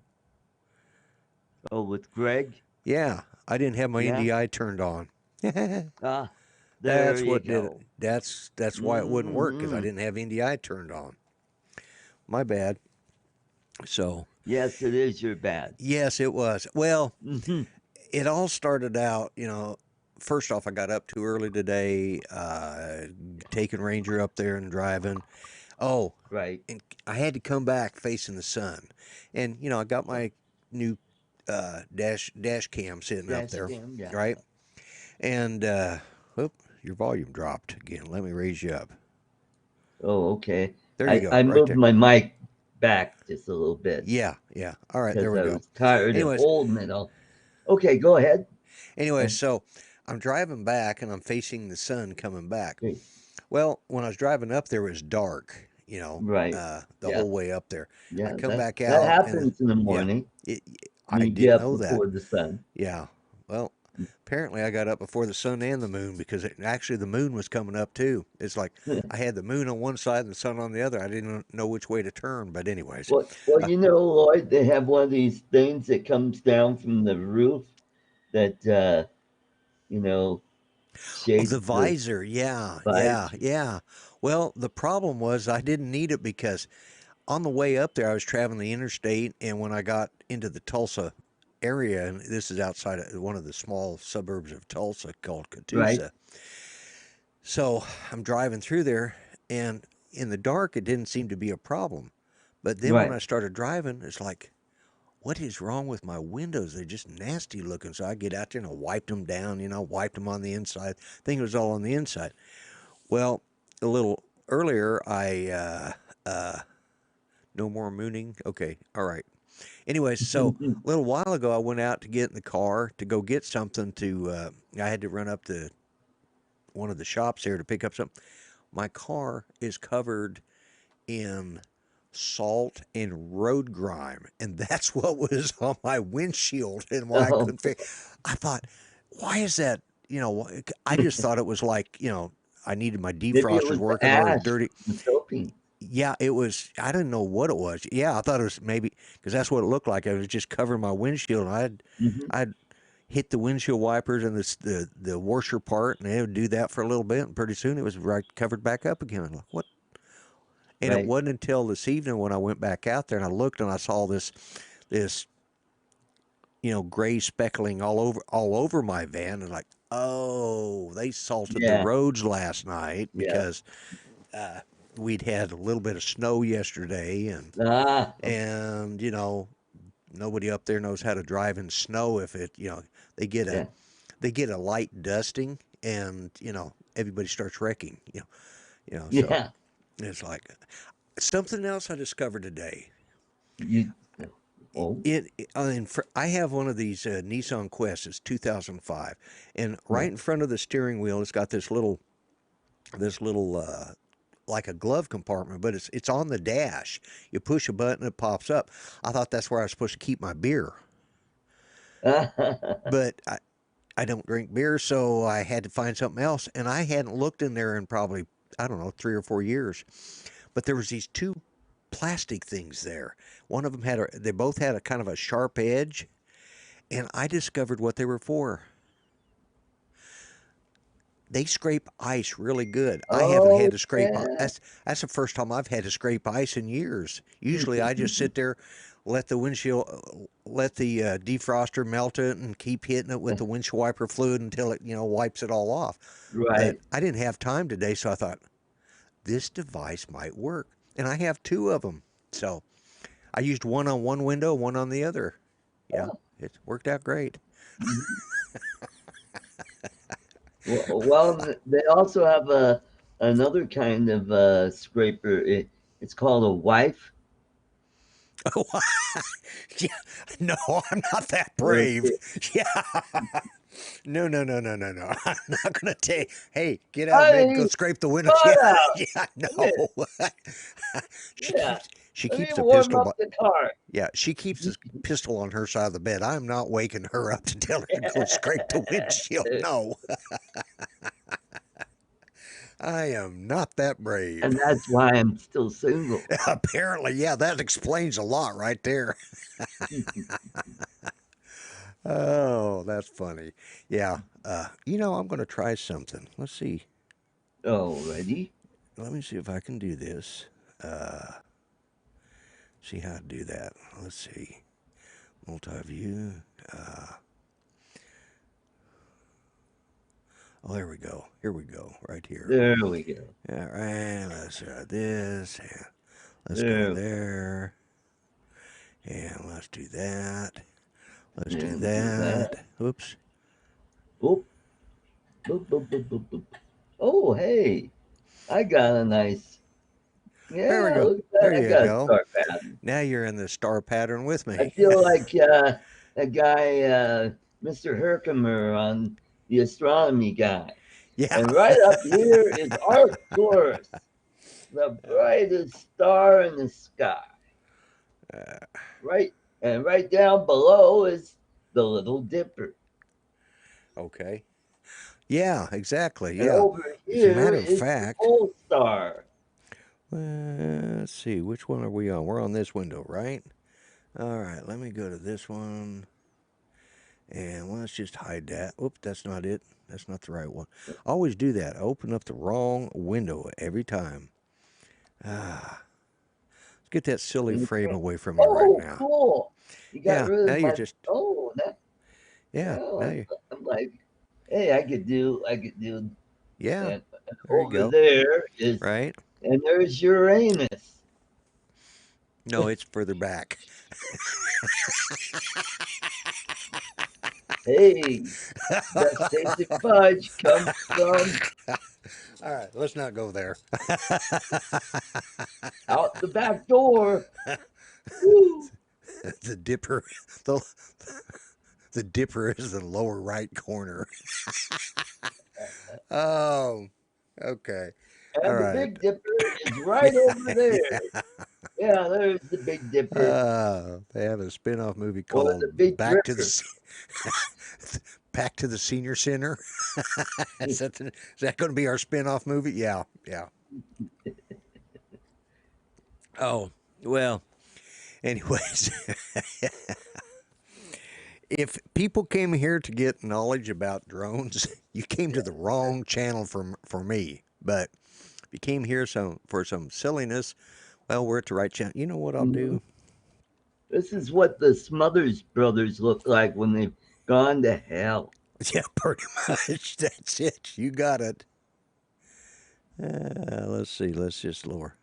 Oh, with Greg? Yeah, I didn't have my Yeah. NDI turned on. Ah, there That's you what did it. go. That's why it wouldn't work because I Hmm. didn't have NDI turned on. My bad. So Yes, it is your bad. yes, it was. Well, Hmm. it all started out. First off, I got up too early today, taking Ranger up there and driving. Oh, Right. and I had to come back facing the sun, and I got Oh, my new dash cam sitting up dash there, cam. Yeah. right? And whoop, your volume dropped again. Let me raise you up. Oh, okay. There you I go, right moved there. my mic back just a little bit Yeah, yeah. All right, there because we I go. was tired of Anyways, holding it all. Okay, go ahead. anyways, so I'm driving back and I'm facing the sun coming back. Okay. Well, when I was driving up there, it was dark. Right. The Yeah. whole way up there. I Yeah. come That back that out and happens in the yeah, morning it, when I you get didn't up know that. before the sun. Yeah. Well, apparently I got up before the sun and the moon because actually the moon was coming up too. It's like I had the moon on one side and the sun on the other. I didn't know which way to turn, but anyways. Well, Uh, Lloyd, they have one of these things that comes down from the roof that you know oh, the shades the visor. Yeah, yeah, visor. yeah. Well, the problem was I didn't need it because on the way up there, I was traveling the interstate, and when I got into the Tulsa area, and this is outside of one of the small suburbs of Tulsa called Right. Catoosa, so I'm driving through there, and in the dark, it didn't seem to be a problem. But then when Right. I started driving, it's like, what is wrong with my windows? They're just nasty looking. So I get out there and I wiped them down, wiped them on the inside. I think it was all on the inside. Well, a little earlier, no more mooning. Okay, all right. Anyways, so a little while ago, I went out to get in the car to go get something I had to run up to one of the shops there to pick up something. My car is covered in salt and road grime, and that's what was on my windshield and why I Oh, couldn't figure. I thought, why is that? I just thought it was like, I needed my maybe it defrosters was the working or it was ash dirty. from the Philippines. Yeah, it was. I didn't know what it was. Yeah, I thought it was maybe because that's what it looked like. I was just covering my windshield. And Hmm. I'd hit the windshield wipers and the washer part, and they would do that for a little bit, and pretty soon it was right covered back up again. I'm like, what? And it Right. wasn't until this evening when I went back out there and I looked and I saw this gray speckling all over my van, and like, oh, they salted the Yeah. roads last night Yeah. because we'd had a little bit of snow yesterday, and Ah. and nobody up there knows how to drive in snow. If they get a Yeah. they get a light dusting, and everybody starts wrecking. So Yeah. it's like something else I discovered today. You. Oh. I have one of these Nissan Quest. It's 2005, and Yeah. right in front of the steering wheel, it's got this little this little like a glove compartment, but it's on the dash. You push a button, it pops up. I thought that's where I was supposed to keep my beer, but I don't drink beer, so I had to find something else. And I hadn't looked in there in probably, I don't know, 3 or 4 years. But there was these two plastic things there. One of them they both had a kind of a sharp edge, and I discovered what they were for. They scrape ice really good. I haven't Oh had to scrape yeah. that's the first time I've had to scrape ice in years. Usually I just sit there, let the windshield, let the defroster melt it, and keep hitting it with the windshield wiper fluid until it wipes it all off. But Right. I didn't have time today, so I thought this device might work, and I have two of them. So I used one on one window, one on the other. Yeah, Oh. it worked out great. Well, they also have another kind of scraper. It's called a wife. Oh, yeah. No, I'm not that Or brave. it- Yeah. No, no, no, no, no, no. I'm not gonna take. Hey, get out of bed and go Honey, scrape the windows. come Yeah, out. yeah. Come here. No. she Yeah. keeps. She Let me keeps the warm pistol. up the car. Yeah, she keeps the pistol on her side of the bed. I'm not waking her up to tell her to go scrape the windshield. No, I am not that brave. And that's why I'm still single. Apparently, yeah, that explains a lot right there. Oh, that's funny. Yeah. I'm going to try something. Let's see. Already? Let me see if I can do this. See how to do that. Let's see. Multi-view. Oh, there we go. Here we go. Right here. There we go. All right. Let's try this. And let's There go we go. there. And let's do that. Let's do And do that. that. Oops. Oop. Boop, boop, boop, boop, boop. Oh, hey. I got a nice. There we Yeah, go. look at that. There I you got a go. star pattern. Now you're in the star pattern with I me. feel like that guy, Mr. Herkimer on the astronomy guy. Yeah. And right up here is Arcturus, the brightest star in the sky. Right, and right down below is the Little Dipper. Okay. Yeah, exactly. And Yeah. over As a here matter of is the fact, Pole Star. let's see, which one are we on? We're on this window, right? All right, let me go to this one. And let's just hide that. Oops, that's not it. That's not the right one. I always do that. I open up the wrong window every time. Let's get that silly And you frame can't. away from you right Oh, now. cool! You got Yeah, rid now of you're my. just, Oh, that. yeah, Well, now you, I'm like, hey, I could do. yeah, And there you over go, there is, right? and there's Uranus. No, it's further back. Hey, best tasting fudge comes from All right, let's not go there. out the back door. Woo. The dipper, the, the dipper is the lower right corner. Oh, okay. All And the right. Big Dipper is right over there. Yeah. Yeah, there's the Big Dipper They have a spin-off movie or the called Big Back to the Ripper. Back to the Senior Center. Is that going to be our spin-off movie? Yeah, yeah. Oh, well, anyways, if people came here to get knowledge about drones, you came to the wrong channel for me. But if you came here for some silliness, well, we're at the right channel. You know what I'll Mhm. do? This is what the Smothers Brothers look like when they've gone to hell. Yeah, pretty much. That's it. You got it. Let's see. Let's just lower.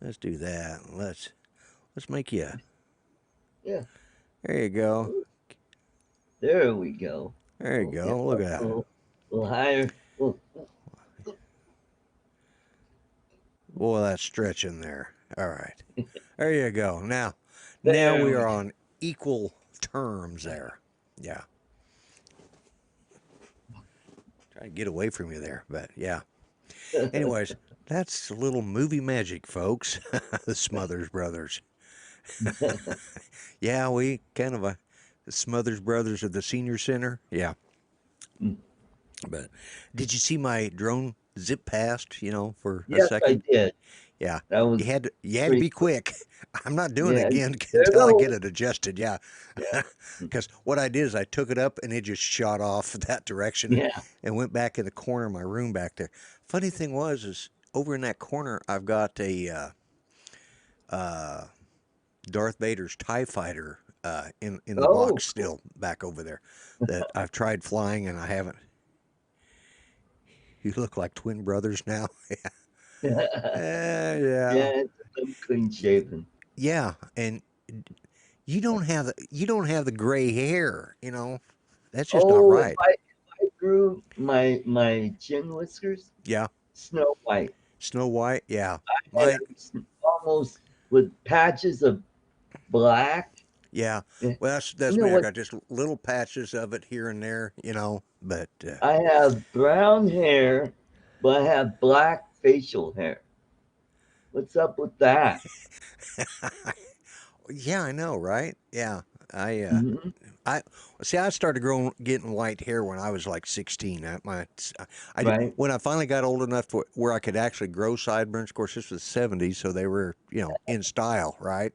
Let's do that. Let's make you. Yeah, There you go. there we go. There you Oh, go. yeah, Look a at that. little higher. Oh, Boy, that's stretching there. All right. There you go. Now we there we are go. on equal terms there. Yeah. Try to get away from you there, but yeah. Anyways, that's a little movie magic, folks. The Smothers Brothers. Yeah, we kind of the Smothers Brothers of the senior center. Yeah, but did you see my drone zip past? For a Yes, I second. did. Yeah, That was you had to pretty be quick. I'm not doing it yeah, again there until I get goes. it adjusted. Yeah, Yeah. because what I did is I took it up and it just shot off that direction Yeah. and went back in the corner of my room back there. Funny thing was is over in that corner I've got a Darth Vader's TIE fighter in the Oh, box cool. still back over there that I've tried flying and I haven't. You look like twin brothers now. Yeah. Yeah, I'm clean shaven. Yeah, and you don't have the gray hair. That's just not Oh, if right. I grew my chin whiskers Yeah, Snow White, Snow White. Yeah, and my almost with patches of black. yeah. Eh, Well, that's You know me. I what? got just little patches of it here and there. But I have brown hair, but I have black facial hair. What's up with that? yeah, I know, right? Yeah, I Hmm. I see. I started getting white hair when I was like 16. Right? When I finally got old enough to where I could actually grow sideburns. Of course, this was the 70s, so they were in style, right?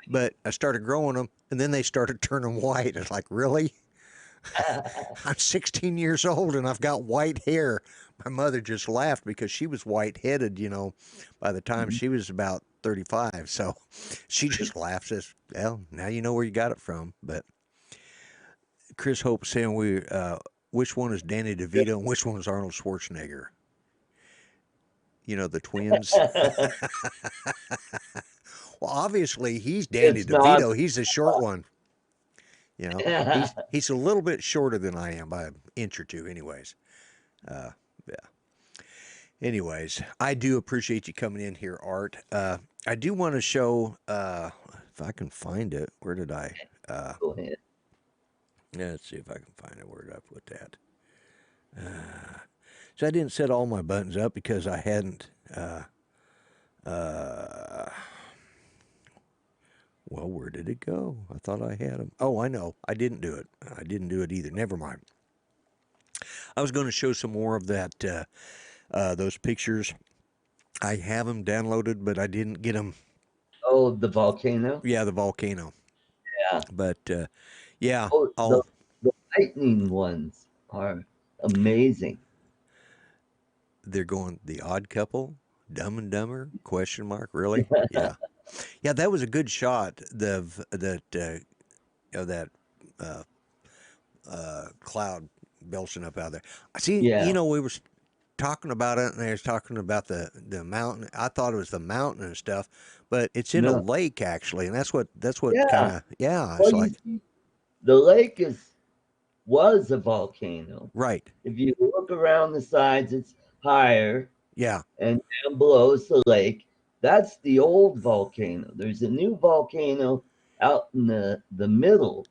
But I started growing them, and then they started turning white. It's like, really? I'm 16 years old and I've got white hair. My mother just laughed because she was white-headed, by the time she was about 35. So she just laughs, says, "Well, now you know where you got it from." But Chris Hope saying which one is Danny DeVito and which one is Arnold Schwarzenegger? The twins. Well, obviously he's Danny It's not. DeVito. He's the short one. He's a little bit shorter than I am by an inch or two, anyways. Uh, yeah. Anyways, I do appreciate you coming in here, Art. I do want to show, if I can find it. Where did I? Go ahead. Yeah, let's see if I can find it. Where did I put that? So I didn't set all my buttons up because I hadn't. Well, where did it go? I thought I had them. Oh, I know. I didn't do it. I didn't do it either. Never mind. I was going to show some more of that. Those pictures. I have them downloaded, but I didn't get them. Oh, the volcano. Yeah, the volcano. Yeah. But yeah, Oh, I'll. the lightning ones are amazing. They're going the Odd Couple, Dumb and Dumber? Question mark. Really? Yeah, yeah. That was a good shot. That uh, cloud belching up out there. I see. Yeah. We were talking about it, and they was talking about the mountain. I thought it was the mountain and stuff, but it's in a No. lake actually, and that's what kind Yeah. of yeah. Well, It's you like see, the lake was a volcano. right. If you look around the sides, it's higher, Yeah, and down below is the lake. That's the old volcano. There's a new volcano out in the middle,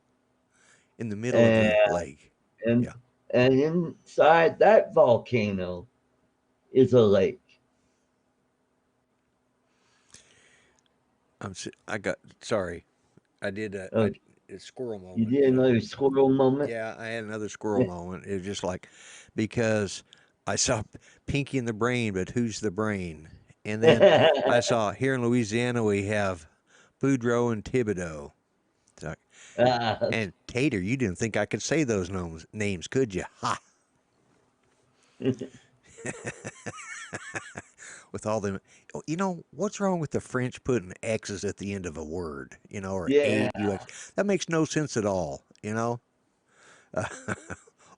in the middle of and the lake. and Yeah. and inside that volcano is a lake. I got sorry. I did Oh, a squirrel you moment. did another squirrel moment. Yeah, I had another squirrel moment. It was just like because I saw Pinky and the Brain, but who's the brain? And then I saw here in Louisiana we have Boudreaux and Thibodeau. It's like, Ah, and Tater, you didn't think I could say those names, could you? Ha! With all them, what's wrong with the French putting X's at the end of a word? Or yeah. AUX. That makes no sense at all.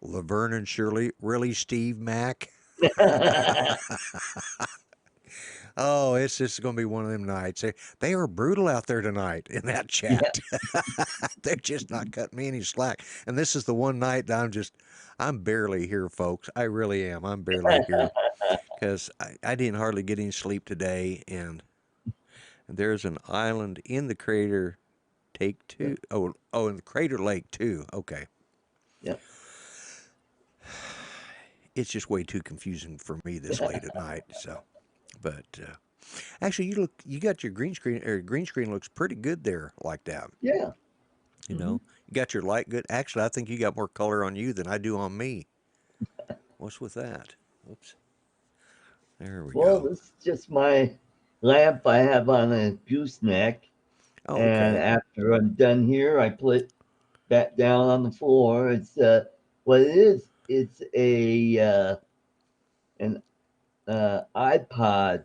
Laverne and Shirley, really, Steve Mack? Oh, it's just going to be one of them nights. They are brutal out there tonight in that Yeah. chat. They're just not cutting me any slack. And this is the one night that I'm barely here, folks. I really am. I'm barely here because I didn't hardly get any sleep today. And there's an island in the crater. Take two. Oh, in the Crater Lake too. Okay. Yeah. it's just way too confusing for me this late at night. So, but actually, you got your green screen, or green screen looks pretty good there like that. Yeah. You Hmm. know, you got your light good. Actually, I think you got more color on you than I do on me. What's with that? Oops. There we Well, go. this is just my lamp I have on a gooseneck. Oh, And okay. after I'm done here, I put that down on the floor. It's what it is. It's a an iPod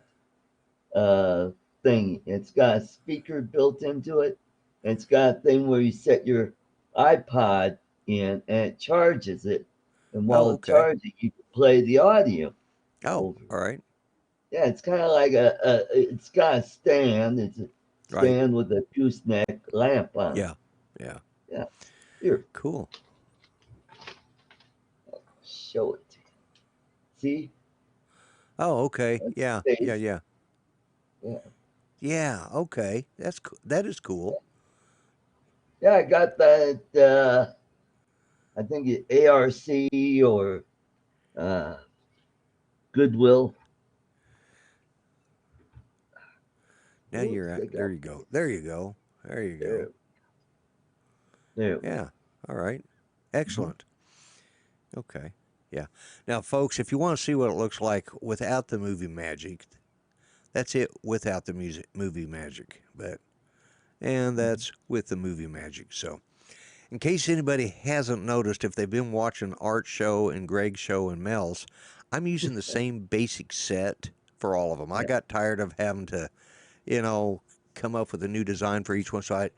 uh, thing. It's got a speaker built into it. And it's got a thing where you set your iPod in and it charges it. And while Oh, it okay. charges, you can play the audio Oh, over. all right. Yeah, it's kind of like it's got a stand. It's a Right. stand with a gooseneck lamp on it. Yeah. Yeah. Yeah, here, Cool. show it to you. See, Oh, okay. that's Yeah. the Yeah. face. Yeah. Yeah, Yeah. Okay. That is cool. yeah, I got that. I think it ARC or uh, Goodwill. Now you're Whoops, at. I There got you go. There you go. There you go. there. There. Yeah. All right. Mhm. Excellent. Okay. Yeah. Now, folks, if you want to see what it looks like without the movie magic, that's it without the movie magic. And Mhm. that's with the movie magic. So, in case anybody hasn't noticed, if they've been watching Art's show and Greg's show and Mel's, I'm using the same basic set for all of them. I Yeah, got tired of having to, you know, come up with a new design for each one. So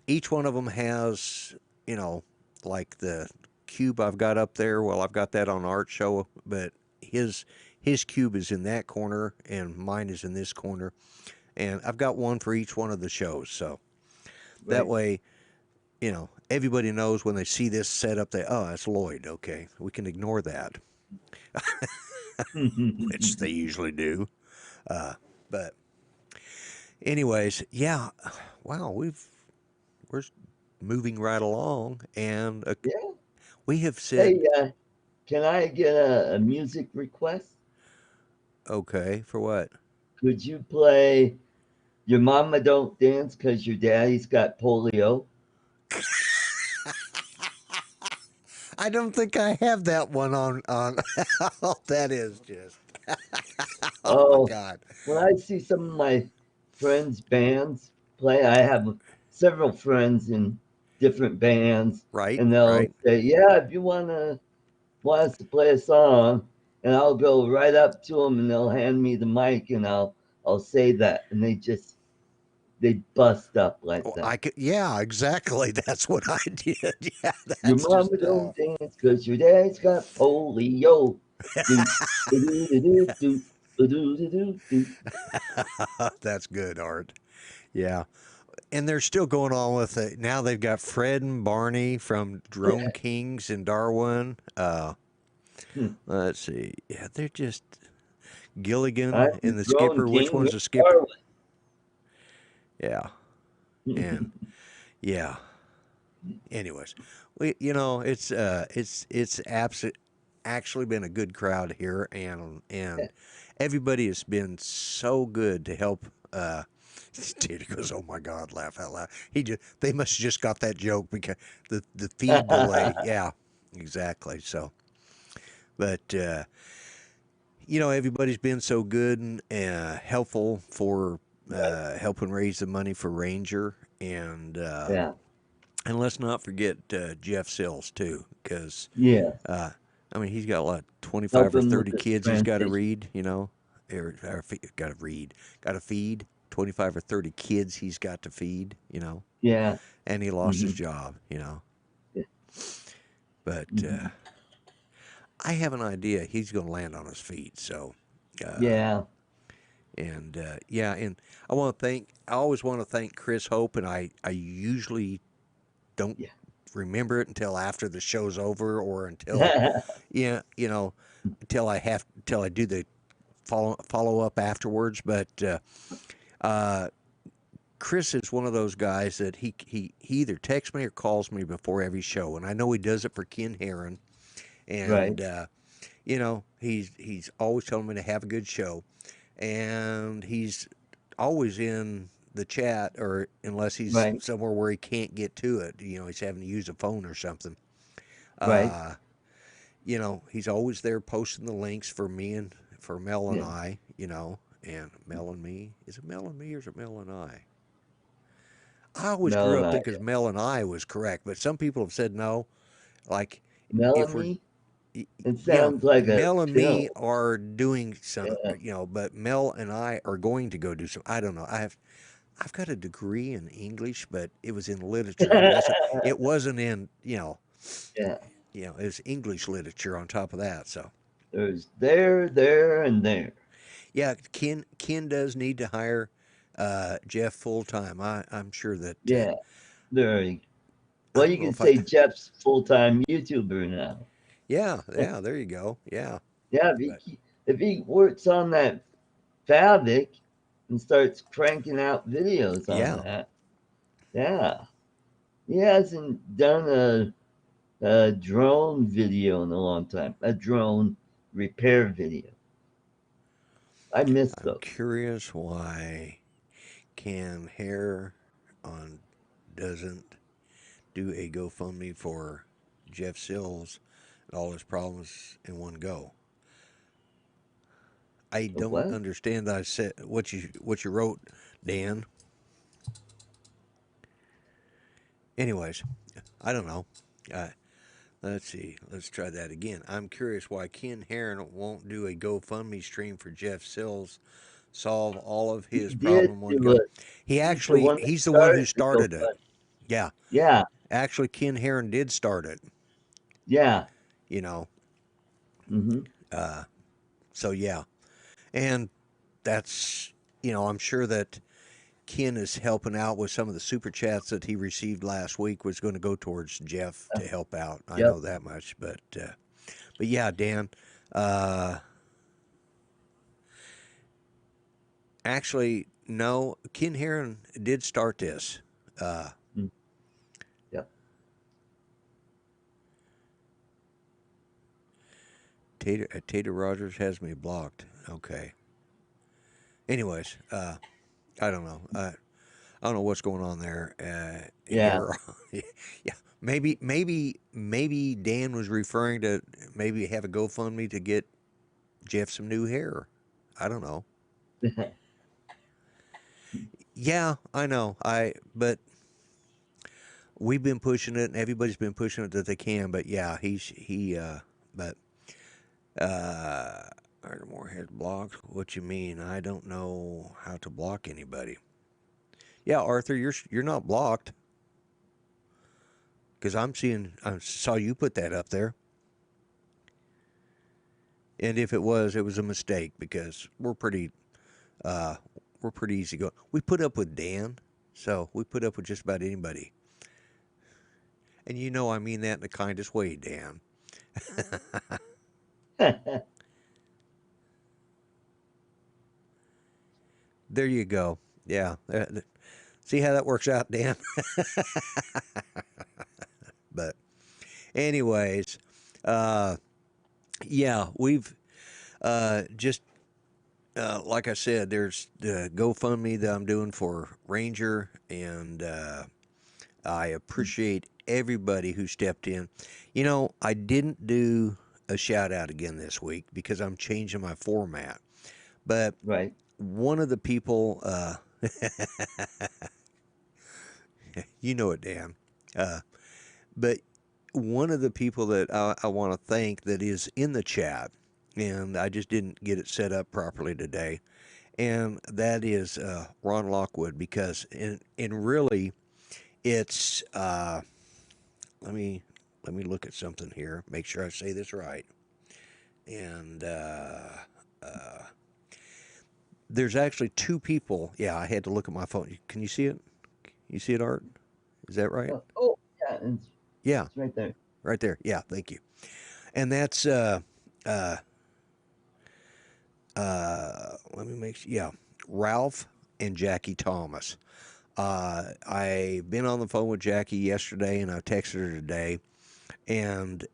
each one of them has, you know, like the cube I've got up there. Well, I've got that on Art Show, but his his cube is in that corner and mine is in this corner. And I've got one for each one of the shows. So that right. way, you know, everybody knows when they see this setup, oh, that's Lloyd. Okay, we can ignore that, which they usually do. But anyways, yeah, wow, we're moving right along, and Yeah. we have Hey, said can I get a music request? okay for what? Could you play Your Mama Don't Dance 'Cause Your Daddy's Got Polio? I don't think I have that one on. Oh, that is just. Oh my Oh, God! when I see some of my friends' bands play, I have several friends in different bands, Right, and they'll right. say, "Yeah, if you want us to play a song," and I'll go right up to them, and they'll hand me the mic, and I'll say that, and they bust up like Oh, that. yeah, exactly. That's what I did. Yeah, Your that's mama just. don't dance 'cause your dad's got polio. Do do do do do do do do do. That's good, Art. Yeah. And they're still going on with it. Now they've got Fred and Barney from Drone Kings in Darwin. Hmm. Let's see. Yeah, they're just I'm Gilligan the and the drone skipper. Which king one's of the skipper? Yeah. And Darwin. yeah. Anyways, it's actually been a good crowd here, and everybody has been so good to help. Dude goes, "Oh my God!" Laugh out loud. They must have just got that joke because the feed delay. Yeah, exactly. So, but everybody's been so good and helpful for Right. helping raise the money for Ranger and. Yeah. And let's not forget Jeff Sills too, because Yeah. I mean he's got what Help 25 or him with 30 his kids he's got to transition. read, got to read, got to feed 25 or 30 kids he's got to feed, Yeah. and he lost his Hmm. job. But Hmm. I have an idea he's going to land on his feet. So, uh, Yeah. and yeah, and I always want to thank Chris Hope, and I usually don't Yeah. remember it until after the show's over or until yeah, until I do the follow up afterwards. But uh, Chris is one of those guys that he either texts me or calls me before every show, and I know he does it for Ken Herron, Right. and you know, he's always telling me to have a good show, and he's always in the chat, or unless he's Right, somewhere where he can't get to it, you know, he's having to use a phone or something. right. Uh, you know, he's always there posting the links for me and for Mel and Yeah. I, you know, and Mel and me. Is it Mel and me or is it Mel and I? I always Mel grew and up I. thinking Mel and I was correct, but some people have said no. Like, if we're, Melanie? It yeah, sounds like a Mel and me pill. are doing some, Yeah. you know, but Mel and I are going to go do some. I don't know. I've got a degree in English, but it was in literature. It wasn't in, Yeah. it was English literature on top of that. So There's there, and there. yeah, Ken does need to hire Jeff full time. I'm sure that Yeah. There. I Well, don't you know can if I. say Jeff's full-time YouTuber now. Yeah, there you go. Yeah, Yeah, but if he works on that fabric and starts cranking out videos on yeah, that, yeah. He hasn't done a drone video in a long time, a drone repair video. I miss I'm those. curious why Can Hair on doesn't do a GoFundMe for Jeff Sills and all his problems in one go. I don't What? understand. I said what you wrote, Dan. Anyways, I don't know. Uh, let's see. Let's try that again. I'm curious why Ken Heron won't do a GoFundMe stream for Jeff Sills, solve all of He his did problem one do go. it. He's the one that He's the one who started the started it. GoFundMe. Yeah, Yeah, actually Ken Heron did start it. yeah. You know, Hmm. uh, so yeah, and that's I'm sure that Ken is helping out with some of the super chats that he received last week was going to go towards Jeff to help out. I Yep. know that much, but yeah, Dan. Uh, Actually, no. Ken Heron did start this. Uh, Mm. Yep. Tater Rogers has me blocked. Okay. Anyways, I don't know. I don't know what's going on there. Yeah. Here, yeah. Maybe Dan was referring to maybe have a GoFundMe to get Jeff some new hair. I don't know. Yeah, I know. But we've been pushing it, and everybody's been pushing it that they can. But yeah, but Arthur Moore blocked. What you mean? I don't know how to block anybody. Yeah, Arthur, you're not blocked because I saw you put that up there. And if it was a mistake because uh, we're pretty easy going. We put up with Dan, so we put up with just about anybody. And I mean that in the kindest way, Dan. There you go. Yeah. See how that works out, Dan? But anyways, uh, yeah, we've just like I said, there's the GoFundMe that I'm doing for Ranger, and I appreciate everybody who stepped in. I didn't do a shout out again this week because I'm changing my format, but Right. one of the people, you know it, Dan. But one of the people that I want to thank that is in the chat, and I just didn't get it set up properly today, and that is Ron Lockwood, because in really it's let me look at something here, make sure I say this right, and there's actually two people. Yeah, I had to look at my phone. Can you see it? You see it, Art? Is that right? Oh, yeah. Yeah, It's right there. right there. Yeah, thank you. And that's uh, let me make sure. Yeah, Ralph and Jackie Thomas. I've been on the phone with Jackie yesterday, and I texted her today, and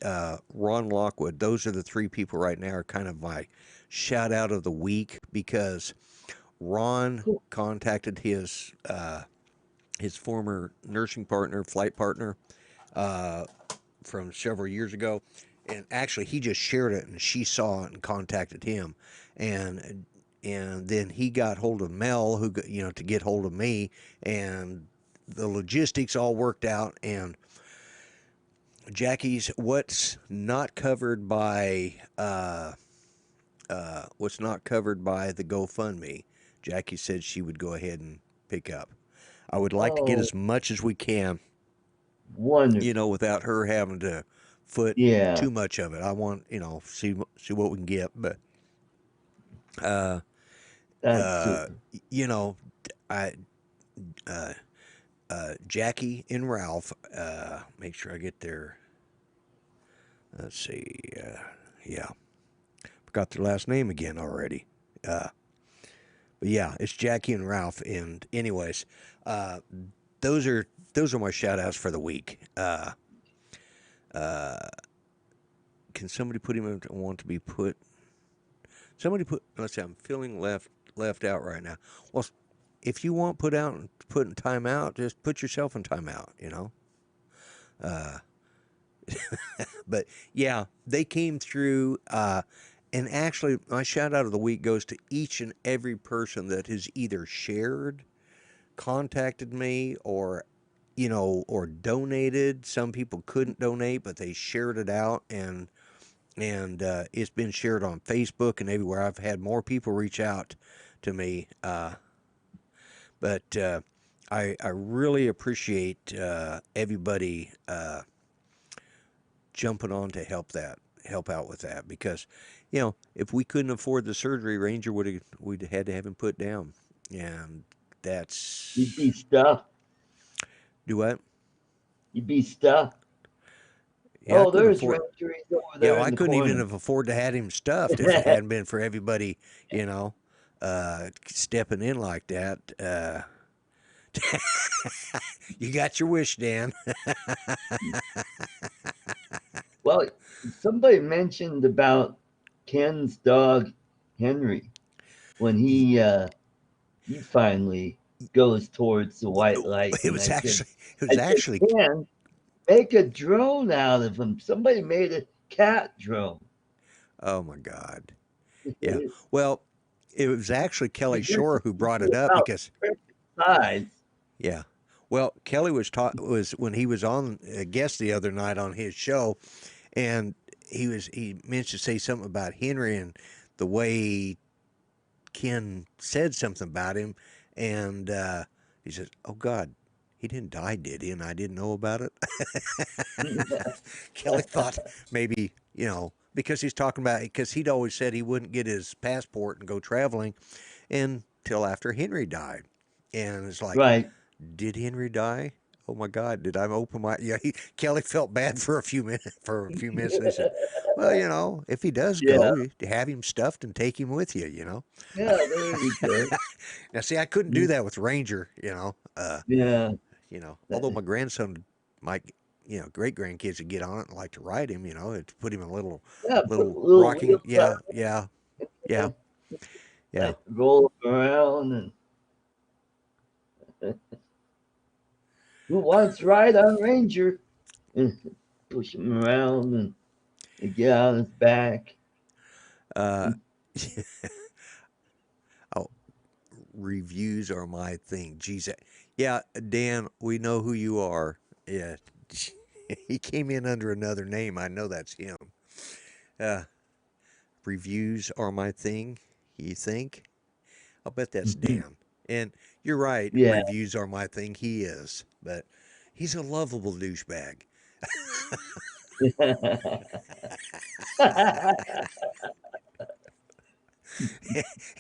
Ron Lockwood. Those are the three people right now are kind of my shout out of the week because Ron Cool. contacted his former nursing partner, flight partner, uh, from several years ago, and actually he just shared it, and she saw it and contacted him, and then he got hold of Mel, to get hold of me, and the logistics all worked out, and Jackie's what's not covered by the GoFundMe. Jackie said she would go ahead and pick up. I would like to get Oh, as much as we can, wonderful. without her having to foot Yeah, too much of it. I want, see what we can get, but uh, that's uh, super. you know, I Jackie and Ralph. Make sure I get their. Let's see. Yeah, forgot their last name again already. Uh, but yeah, it's Jackie and Ralph. And anyways, uh, those are those are my shout outs for the week. Uh, can somebody put him in? Want to be put? Somebody put. Let's see. I'm feeling left out right now. Well, if you want put in timeout, just put yourself in timeout. Uh, but yeah, they came through. And actually, my shout out of the week goes to each and every person that has either shared, contacted me, or donated. Some people couldn't donate, but they shared it out, and it's been shared on Facebook and everywhere. I've had more people reach out to me, but I really appreciate everybody jumping on to help out with that because if we couldn't afford the surgery, Ranger we'd had to have him put down, and You'd that's be stuffed. do what? You'd be stuffed. Yeah, I Oh, couldn't there's afford. Rancher. He's over Yeah, there well, in I the couldn't even corner. have afforded to had him stuffed if it hadn't been for everybody, stepping in like that. You got your wish, Dan. Well, somebody mentioned about Ken's dog Henry when he finally goes towards the white light, It and was I said, actually, it was I said, actually, Ken, make a drone out of him. Somebody made a cat drone. oh my God. Yeah. Well, it was actually Kelly This Shore who is brought it up about because, perfect size. yeah. Well, Kelly was when he was on a guest the other night on his show, and he mentioned say something about Henry and the way Ken said something about him, and he says, "Oh God, he didn't die, did he?" And I didn't know about it. Kelly thought maybe because he's talking about because he'd always said he wouldn't get his passport and go traveling until after Henry died, and it's like, Right. did Henry die? Oh my God! Did I open my? Yeah, Kelly felt bad for a few minutes. For a few minutes, and he said, "Well, if he does Yeah. go, you have him stuffed and take him with you." Yeah, there you go. Now, see, I couldn't do that with Ranger. Yeah. Although my grandson, my great grandkids would get on it and like to ride him. To put him in a Yeah, put little little rocking. wheels Yeah, yeah, yeah, on, yeah. like roll them around and who wants to ride on Ranger? And push him around and get on his back. Uh, oh, reviews are my thing. Geez, yeah, Dan, we know who you are. Yeah, he came in under another name. I know that's him. Uh, reviews are my thing. You think? I'll bet that's Dan. And you're right. Yeah. Reviews are my thing. He is, but he's a lovable douchebag.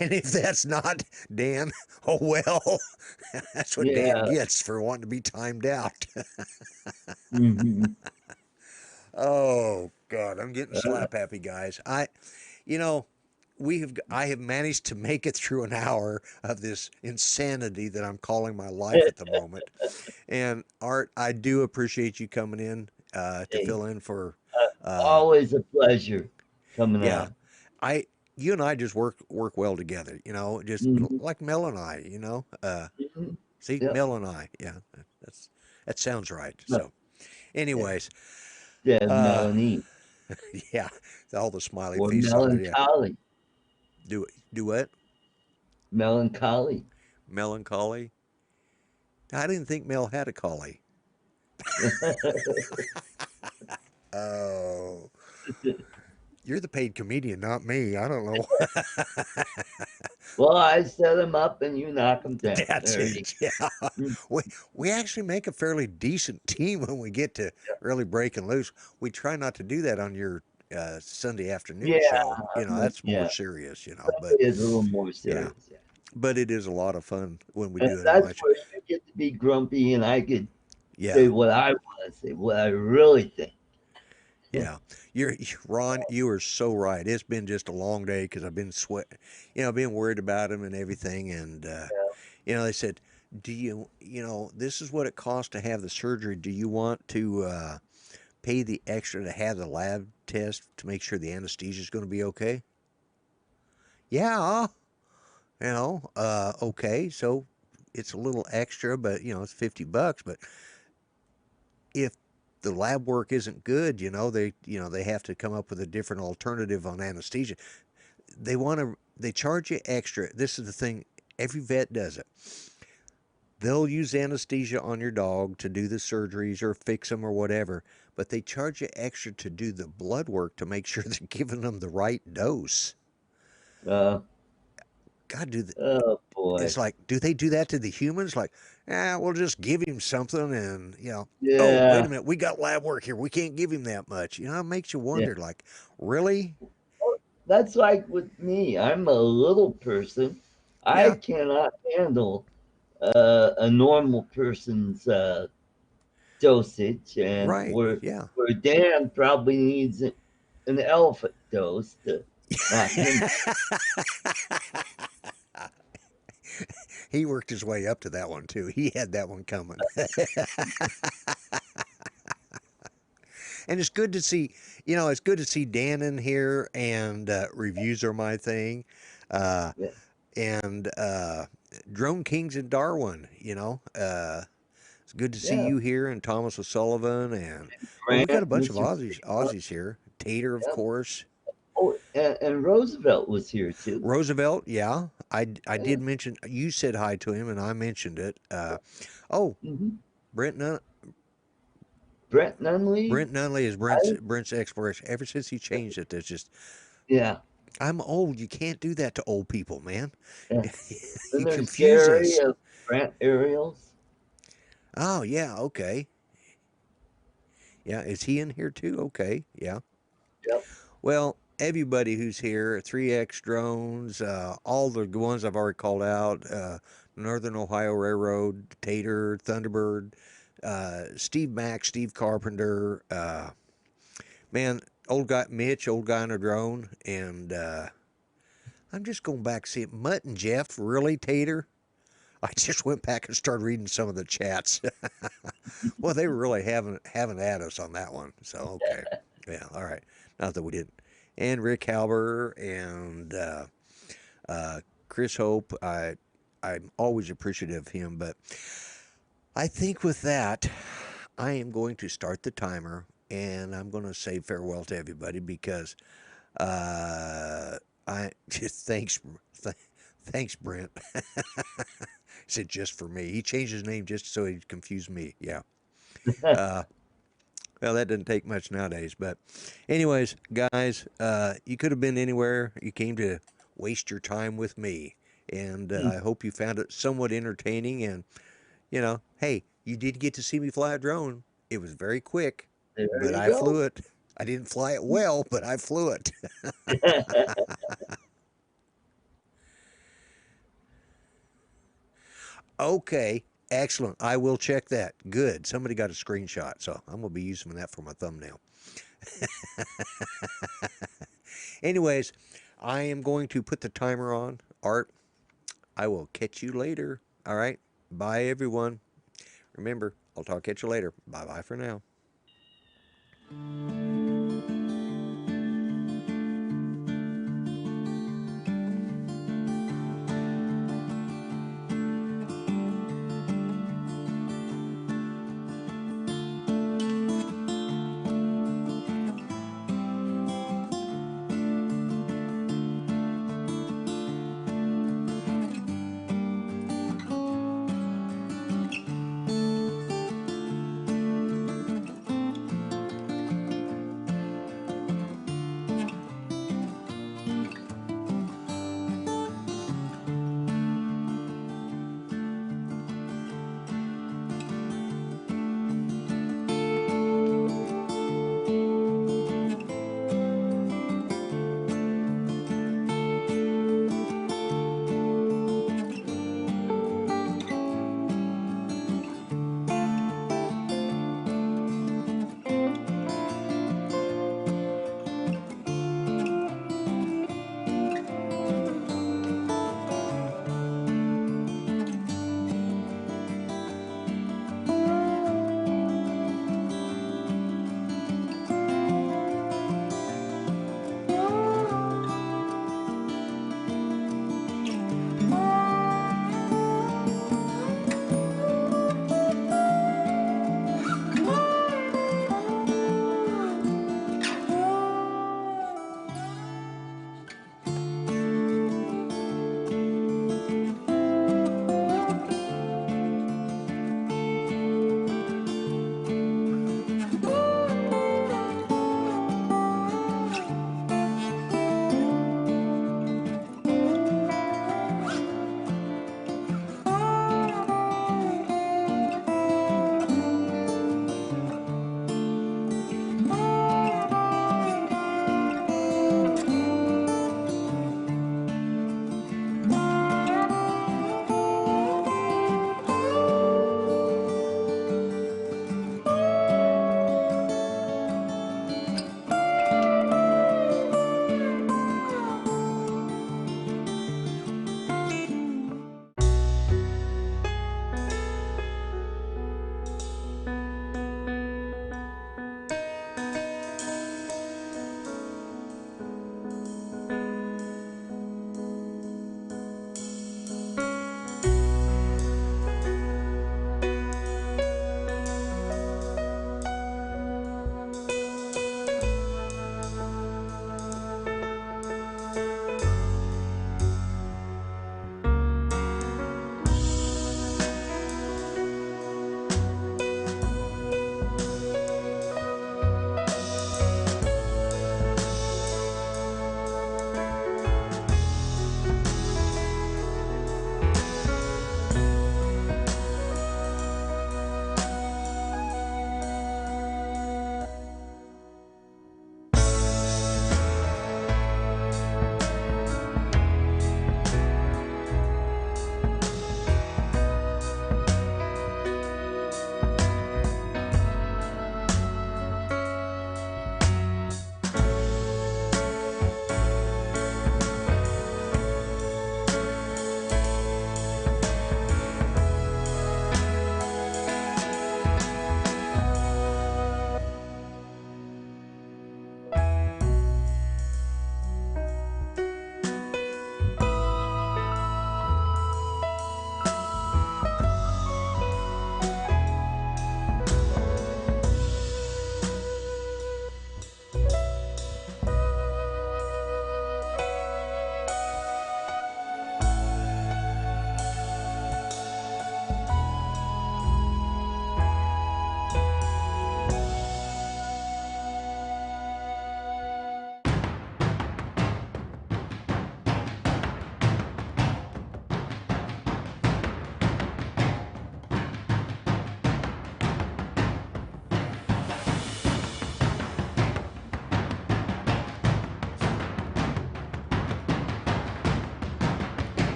And if that's not Dan, oh well, that's what Dan Yeah. gets for wanting to be timed out. Mhm. Oh God, I'm getting Uh, slap happy, guys. You know, I have managed to make it through an hour of this insanity that I'm calling my life at the moment. And Art, I do appreciate you coming in. to Hey, fill in for. Uh, always a pleasure coming yeah, on. I you and I just work well together. Just Hmm. like Mel and I. Hmm. See, Yep. Mel and I. Yeah, that's that sounds right. No, So, yeah. anyways, Yeah, uh, Melanie yeah, all the smiley or faces on there. Yeah, melancholy. do what? Melancholy. Melancholy. I didn't think Mel had a collie. Oh, you're the paid comedian, not me. I don't know. Well, I set him up and you knock him down. That's There you it. Yeah. go. We actually make a fairly decent team when we get to really breaking loose. We try not to do that on your Sunday afternoon Yeah, show. That's more yeah. serious, but It is a little more yeah, serious. Yeah. but it is a lot of fun when we And do it on that's my show. where you get to be grumpy and I could Yeah. say what I want to say, what I really think. Yeah, Ron. You are so right. It's been just a long day because I've been been worried about him and everything. And they said, "Do this is what it costs to have the surgery. Do you want to pay the extra to have the lab test to make sure the anesthesia is going to be okay?" Yeah, okay. So it's a little extra, but it's $50. But if the lab work isn't good, they have to come up with a different alternative on anesthesia. They charge you extra. This is the thing, every vet does it. They'll use anesthesia on your dog to do the surgeries or fix them or whatever, but they charge you extra to do the blood work to make sure they're giving them the right dose. Uh, God, oh it's boy. like, do they do that to the humans? Like, we'll just give him something and, oh, wait a Yeah, minute, we got lab work here. We can't give him that much. It makes you yeah. wonder, like, really? Well, that's like with me. I'm a little person. I Yeah, cannot handle a normal person's dosage, and right. Yeah. where Dan probably needs an elephant dose to knock him. He worked his way up to that one too. He had that one coming. And it's good to see, it's good to see Dan in here, and reviews are my thing. Uh, Yeah, and Drone Kings in Darwin, it's good to see yeah. you here, and Thomas O'Sullivan, and well, we got a Grant, bunch of Mr. Aussies here. Tater, of Yep. course. Oh, and Roosevelt was here too. Roosevelt, yeah. I Yeah. did mention, you said hi to him, and I mentioned it. Oh, Hmm. Brent Nunn, Brett Nunley. Brent Nunley is I, Brent's exploration. Ever since he changed it, there's just yeah. I'm old. You can't do that to old people, man. Yeah. Then You there's confuse Gary us. of Grant Aerials. Oh yeah, okay. Yeah, is he in here too? Okay, yeah. Yep. Well, everybody who's here, 3X drones, all the ones I've already called out, Northern Ohio Railroad, Tater, Thunderbird, Steve Mack, Steve Carpenter, man, old guy Mitch, old guy on a drone, and I'm just going back to see it. Mutt and Jeff, really, Tater? I just went back and started reading some of the chats. Well, they were really having at us on that one. So okay, yeah, all right. Not that we didn't. And Rick Halber and Chris Hope. I'm always appreciative of him, but I think with that, I am going to start the timer, and I'm going to say farewell to everybody because I just thanks Brent. Said just for me. He changed his name just so he'd confuse me. Yeah. Uh, well, that doesn't take much nowadays. But, anyways, guys, you could have been anywhere. You came to waste your time with me. And I hope you found it somewhat entertaining. And, hey, you did get to see me fly a drone. It was very quick, There but you I go. flew it. I didn't fly it well, but I flew it. Okay, excellent. I will check that. Good. Somebody got a screenshot, so I'm going to be using that for my thumbnail. Anyways, I am going to put the timer on. Art, I will catch you later. All right. Bye, everyone. Remember, I'll talk at you later. Bye bye for now.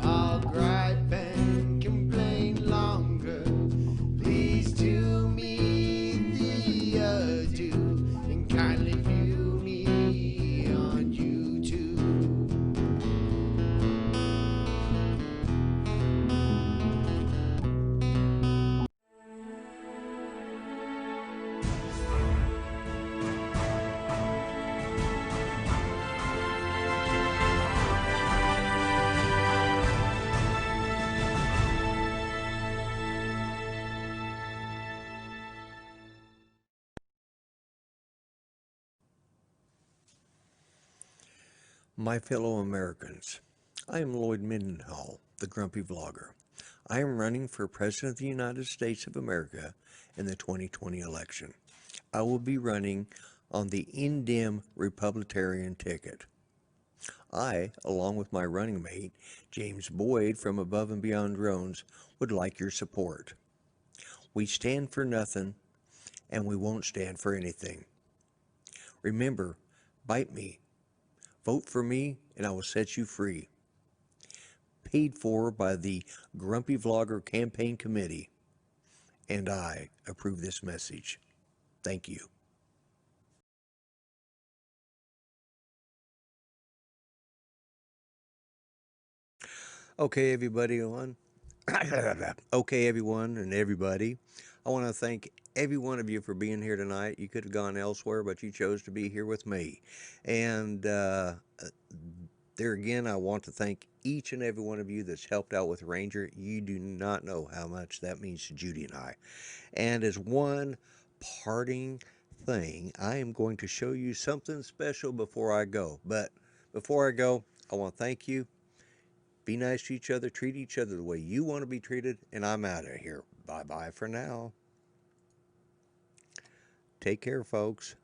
I'll gripe and complain longer. Please do me the adieu and kindly view me on YouTube. My fellow Americans, I am Lloyd Mendenhall, the Grumpy Vlogger. I am running for President of the United States of America in the 2020 election. I will be running on the Indem Republican ticket. I, along with my running mate, James Boyd from Above and Beyond Drones, would like your support. We stand for nothing, and we won't stand for anything. Remember, bite me. Vote for me, and I will set you free. Paid for by the Grumpy Vlogger Campaign Committee, and I approve this message. Thank you. Okay, everyone. Okay, everyone and everybody. I want to thank every one of you for being here tonight. You could have gone elsewhere, but you chose to be here with me. And there again, I want to thank each and every one of you that's helped out with Ranger. You do not know how much that means to Judy and I. And as one parting thing, I am going to show you something special before I go. But before I go, I want to thank you. Be nice to each other. Treat each other the way you want to be treated. And I'm out of here. Bye-bye for now. Take care, folks.